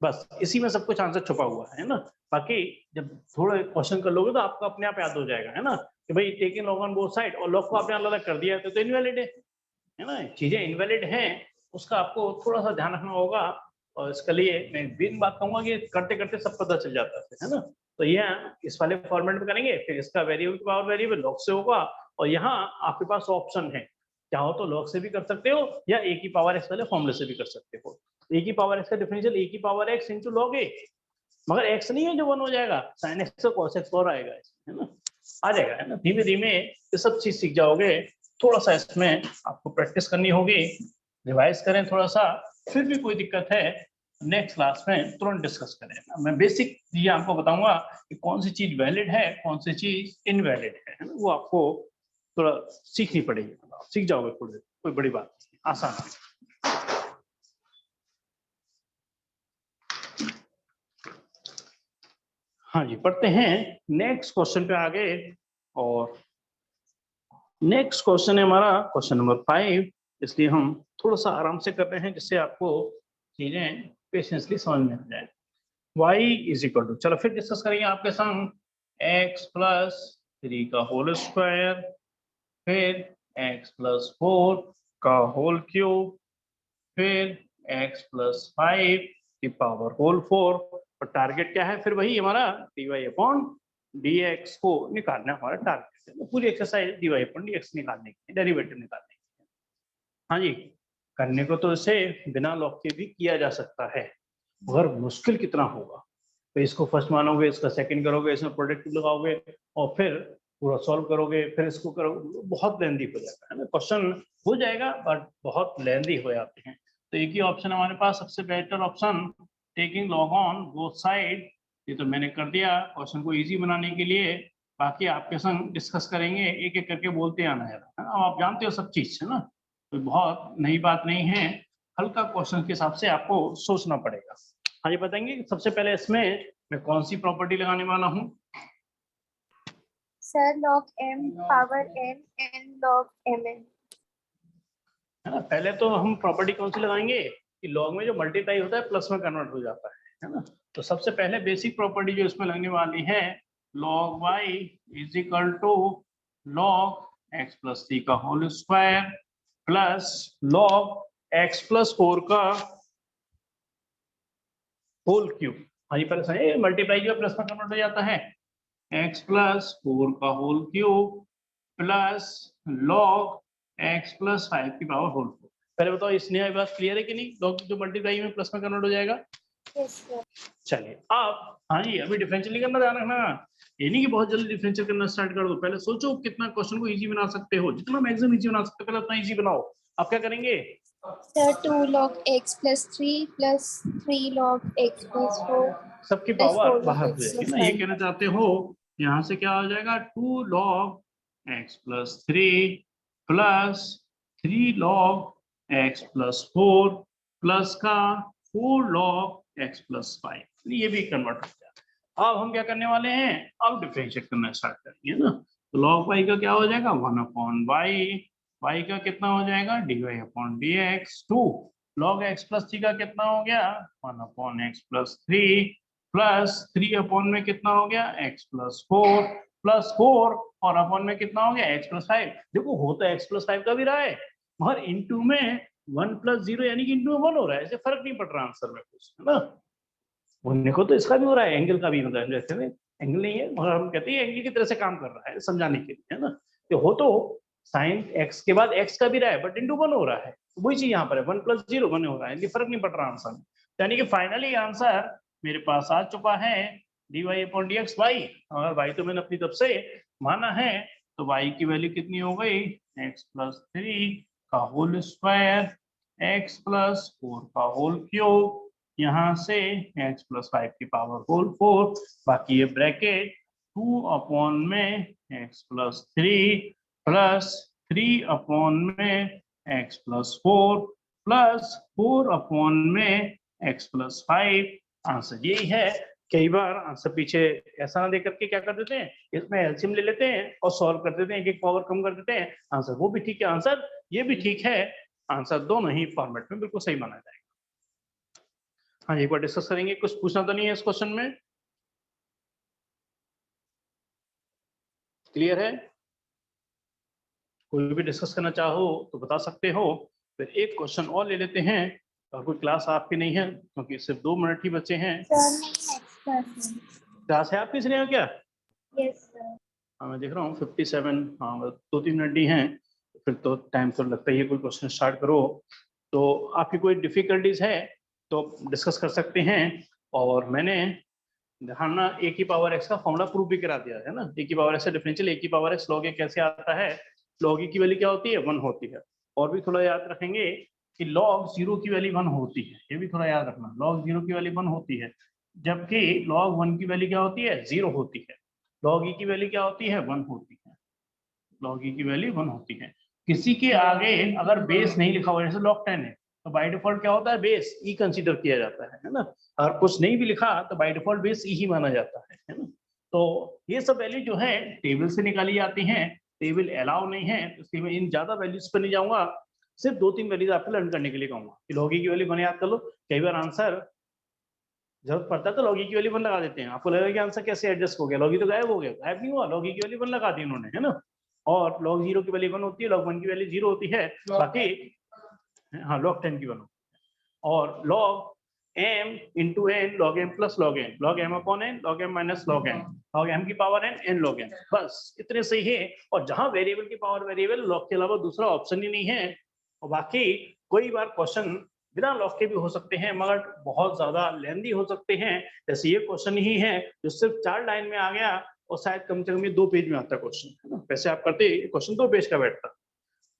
S1: बस इसी में सब कुछ आंसर छुपा हुआ है ना। बाकी जब थोड़ा क्वेश्चन कर लोगे तो आपको अपने आप याद हो जाएगा, है ना, कि भाई taking log on both side और लॉग को आपने अलग कर दिया तो इनवैलिड है ना। चीजें इनवैलिड हैं उसका आपको थोड़ा सा ध्यान रखना होगा। और इसके लिए मैं बिन बात कहूंगा कि करते करते सब पता चल जाता है ना। तो ये इस वाले फॉर्मेट में करेंगे, फिर इसका वेरिएबल की पावर वेरिएबल लॉग से होगा। और यहाँ आपके पास ऑप्शन है, चाहो तो लॉग से भी कर सकते हो या ए की पावर एक्स वाले फॉर्मूले से भी कर सकते हो। ए की पावर एक्स का डिफरेंशियल ए की पावर एक्स इंटू लॉग ए, मगर एक्स नहीं है जो 1 हो जाएगा, साइन एक्स और कॉस एक्स और आएगा, है ना, आ जाएगा, है ना। धीमे धीमे ये सब चीज सीख जाओगे। थोड़ा सा इसमें आपको प्रैक्टिस करनी होगी, रिवाइज करें थोड़ा सा। फिर भी कोई दिक्कत है नेक्स्ट क्लास में तुरंत डिस्कस करें। मैं बेसिक चीजें आपको बताऊंगा कि कौन सी चीज वैलिड है कौन सी चीज इनवैलिड है ना। वो आपको थोड़ा सीखनी पड़ेगी, सीख जाओगे थोड़ी, कोई बड़ी बात नहीं, आसान है। हाँ जी, पढ़ते हैं नेक्स्ट क्वेश्चन पे आगे। और नेक्स्ट क्वेश्चन है हमारा क्वेश्चन नंबर 5, इसलिए हम थोड़ा सा आराम से कर रहे हैं जिससे आपको चीजें पेशेंसली समझ में आ जाए। y इज इक्वल टू, चलो फिर डिस्कस करेंगे आपके संग x प्लस 3 का होल स्क्वायर, फिर x प्लस 4 का होल क्यूब, फिर x प्लस 5 की पावर होल 4। और टारगेट क्या है? फिर वही हमारा dy/dx को निकालना हमारा टारगेट है। पूरी एक्सरसाइज dy/dx निकालने की, डेरिवेटिव निकालने की। हाँ जी, करने को तो इसे बिना लॉग के भी किया जा सकता है, मगर मुश्किल कितना होगा। तो इसको फर्स्ट मानोगे, इसका सेकंड करोगे, इसमें प्रोडक्ट लगाओगे और फिर पूरा सॉल्व करोगे, फिर इसको करोगे, बहुत लेंदी हो जाता है ना। क्वेश्चन हो जाएगा बट बहुत लेंदी हो जाते हैं। तो एक ही ऑप्शन हमारे पास सबसे better option, taking log on both side. ये तो मैंने कर दिया क्वेश्चन को इजी बनाने के लिए। बाकी आपके संग डिस्कस करेंगे, एक एक करके बोलते आना है। आप जानते हो सब चीज, है ना, कोई बहुत नई बात नहीं है। हल्का क्वेश्चन के हिसाब से आपको सोचना पड़ेगा। हाँ जी, बताएंगे सबसे पहले इसमें मैं कौन सी प्रॉपर्टी लगाने वाला हूँ?
S2: Sir log m power n n log mn।
S1: है ना, पहले तो हम प्रॉपर्टी कौन सी लगाएंगे कि लॉग में जो मल्टीप्लाई होता है प्लस में कन्वर्ट हो जाता है ना। तो सबसे पहले बेसिक प्रॉपर्टी जो इसमें लगने वाली है, log y is equal to log x plus 3 का whole square plus log x plus 4 का होल क्यूब। हाँ जी, पहले मल्टीप्लाई जो प्लस में कन्वर्ट हो जाता है, एक्स प्लस 4 का whole cube plus log x plus 5 की पावर होल 4। पहले बताओ इसने ये बात क्लियर है कि नहीं? लॉग जो मल्टीप्लाई में प्लस में कन्वर्ट हो जाएगा। चलिए अब हाँ जी, अभी डिफरेंशियल नहीं करना, ध्यान रखना। ये नहीं कि बहुत जल्दी डिफरेंशियल करना स्टार्ट कर दो, पहले सोचो कितना क्वेश्चन को इजी बना सकते हो, जितना मैक्सिमम इजी बना सकते हो पहले उतना इजी बनाओ। आप क्या करेंगे?
S2: Sir 2 log x plus 3 plus 3 log x plus 4
S1: सबकी
S2: plus 4
S1: पावर
S2: log
S1: बाहर हो
S2: x
S1: जाएगी
S2: plus
S1: ना, ये
S2: 5।
S1: कहना चाहते हो यहाँ से क्या हो जाएगा 2 log x plus 3 plus 3 log x plus 4 plus का 4 log x plus 5, ये भी कन्वर्ट हो जाएगा। अब हम क्या करने वाले हैं? अब डिफरेंशिएट करना स्टार्ट करेंगे ना। तो log y का क्या हो जाएगा 1/y, y का कितना हो जाएगा dy/dx, 2 log x plus 3 का कितना हो गया 1/x plus 3 प्लस 3 अपॉन में कितना हो गया x plus 4 प्लस 4 और अपॉन में कितना हो गया x plus 5। देखो हो तो x plus 5 का भी रहा है, मगर इनटू में 1 plus 0 यानी कि इनटू में 1 हो रहा है, ऐसे फर्क नहीं पड़ रहा आंसर में कुछ, है ना। होने को तो इसका भी हो रहा है, एंगल का भी, मतलब जैसे में एंगल नहीं है मगर हम कहते हैं एंगल की तरह से काम कर रहा है समझाने के लिए, है ना। तो हो तो साइन x के बाद x का भी रहा है बट इनटू 1 हो रहा है, वही चीज यहाँ पर है 1 + 0 1 हो रहा है, ये फर्क नहीं पड़ रहा आंसर में। यानी कि फाइनली आंसर मेरे पास आ चुका है dy/dx y। अगर y तो मैंने अपनी तरफ से माना है तो y की वैल्यू कितनी हो गई x + 3 का होल स्क्वायर x + 4 का होल क्यूब, यहाँ से x + 5 की पावर होल 4, बाकी ये ब्रैकेट 2 अपॉन में x + 3 प्लस 3 अपॉन में x + 4 प्लस 4 अपॉन में x + 5। आंसर यही है। कई बार आंसर पीछे ऐसा ना दे करके क्या कर देते हैं, इसमें एलसीएम ले लेते हैं और सॉल्व कर देते हैं, एक एक पावर कम कर देते हैं, आंसर वो भी ठीक है, आंसर ये भी ठीक है, आंसर दोनों ही फॉर्मेट में बिल्कुल सही माना जाएगा। हाँ, एक बार डिस्कस करेंगे, कुछ पूछना तो नहीं है इस क्वेश्चन में? क्लियर है? कोई भी डिस्कस करना चाहो तो बता सकते हो। फिर एक क्वेश्चन और ले लेते हैं, और कोई क्लास आपकी नहीं है क्योंकि सिर्फ 2 मिनट ही बचे हैं। क्लास है आपकी इसलिए क्या?
S2: Yes sir.
S1: हाँ मैं देख रहा हूँ 57, हाँ 2-3 मिनट ही हैं, फिर तो टाइम तो लगता ही है, कोई क्वेश्चन स्टार्ट करो। तो आपकी कोई डिफिकल्टीज है तो डिस्कस कर सकते हैं। और मैंने ध्यान ना a की पावर x का फॉर्मूला प्रूव भी करा दिया है ना, a की पावर x का डिफरेंशियल a की पावर x log a कैसे आता है, log a की वैल्यू क्या होती है 1 होती है। और भी थोड़ा याद रखेंगे कि log 0 की वैल्यू 1 होती है, ये भी थोड़ा याद रखना, log 0 की वैल्यू 1 होती है, जबकि log 1 की वैल्यू क्या होती है 0 होती है। log e की वैल्यू क्या होती है 1 होती है, log e की वैल्यू 1 होती है। किसी के आगे अगर बेस नहीं लिखा हुआ जैसे log 10 है तो बाय डिफॉल्ट क्या होता है बेस e कंसीडर किया जाता है ना। अगर कुछ नहीं भी लिखा तो बाय डिफॉल्ट बेस e ही माना जाता है ना। तो ये सब वैल्यू जो है टेबल से निकाली जाती हैं, टेबल अलाउ नहीं है, इसलिए मैं इन ज्यादा वैल्यूज पर नहीं जाऊंगा, सिर्फ 2-3 वैल्यूज आपको लर्न करने के लिए कहूंगा कि log e की वैल्यू 1 याद कर लो। कई बार आंसर जरूरत पड़ता है तो log e की वैल्यू 1 लगा देते हैं, आपको लगेगा कि आंसर कैसे एडजस्ट हो गया, log e तो गायब हो गया, गायब नहीं हुआ, log e की वैल्यू 1 लगा दी उन्होंने, है ना। और log 0 की वैल्यू 1 होती है, log 1 की वैल्यू 0 होती है, बाकी हाँ log 10 की 1 होती है। और log m into n log m plus log n, log m upon n log m minus log n, log m की power n n log n, बस इतने से ही है। और जहां वेरिएबल की पावर वेरिएबल, log के अलावा दूसरा ऑप्शन ही नहीं है। और बाकी कोई बार क्वेश्चन बिना लॉग के भी हो सकते हैं मगर बहुत ज्यादा लेंदी हो सकते हैं, जैसे ये क्वेश्चन ही है जो सिर्फ 4 लाइन में आ गया और शायद कम से कम ये 2 पेज में आता क्वेश्चन, है ना। वैसे आप करते क्वेश्चन 2 पेज का बैठता।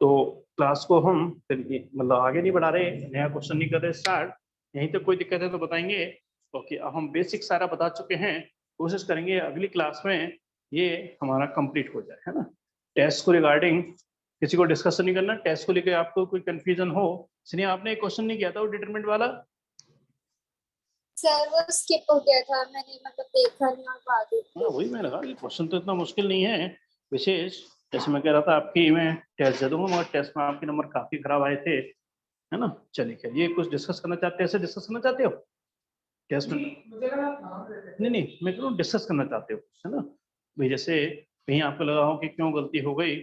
S1: तो क्लास को हम फिर मतलब आगे नहीं बढ़ा रहे, नया क्वेश्चन नहीं कर रहे स्टार्ट, यहीं तक कोई दिक्कत है तो बताएंगे। ओके, अब हम बेसिक सारा बता चुके हैं, कोशिश करेंगे अगली क्लास में ये हमारा कंप्लीट हो जाए, है ना। टेस्ट को रिगार्डिंग किसी को डिस्कशन नहीं करना, टेस्ट को लेकर आपको कोई कंफ्यूजन हो, इसलिए आपने एक क्वेश्चन नहीं किया था वो डिटरमिनेंट वाला।
S2: सर वो स्किप हो गया था, मैंने मतलब देखा नहीं और पा दी।
S1: हाँ वही मैं लगा, क्वेश्चन तो इतना मुश्किल नहीं है विशेष, जैसे मैं कह रहा था आपकी मैं टेस्ट दे दूंगा मगर टेस्ट में आपके नंबर काफी खराब आए थे, है ना। चलिए खैर, ये कुछ डिस्कस करना चाहते हैं, ऐसे डिस्कस करना चाहते हो टेस्ट में? नहीं मैं कह रहा हूँ डिस्कस करना चाहते हो, है ना भाई, जैसे कहीं आपको लगा हो कि क्यों गलती हो गई,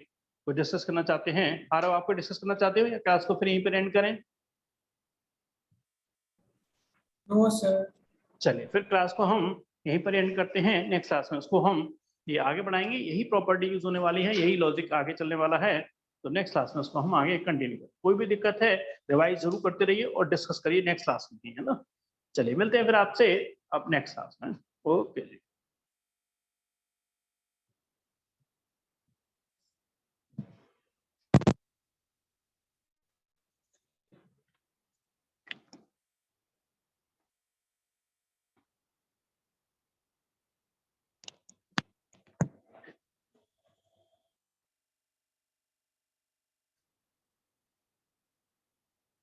S1: तो डिस्कस करना चाहते हैं। आरव आपको डिस्कस करना चाहते हो या क्लास को फिर यहीं पर एंड करें?
S3: No sir.
S1: चलिए फिर क्लास को हम यहीं पर एंड करते हैं, नेक्स्ट क्लास में उसको हम ये आगे बढ़ाएंगे, यही प्रॉपर्टी यूज होने वाली है, यही लॉजिक आगे चलने वाला है। तो नेक्स्ट क्लास में उसको हम आगे कंटिन्यू करें। कोई भी दिक्कत है रिवाइज जरूर करते रहिए और डिस्कस करिए नेक्स्ट क्लास में, है ना। चलिए मिलते हैं फिर आपसे अब नेक्स्ट क्लास में। ओके जी।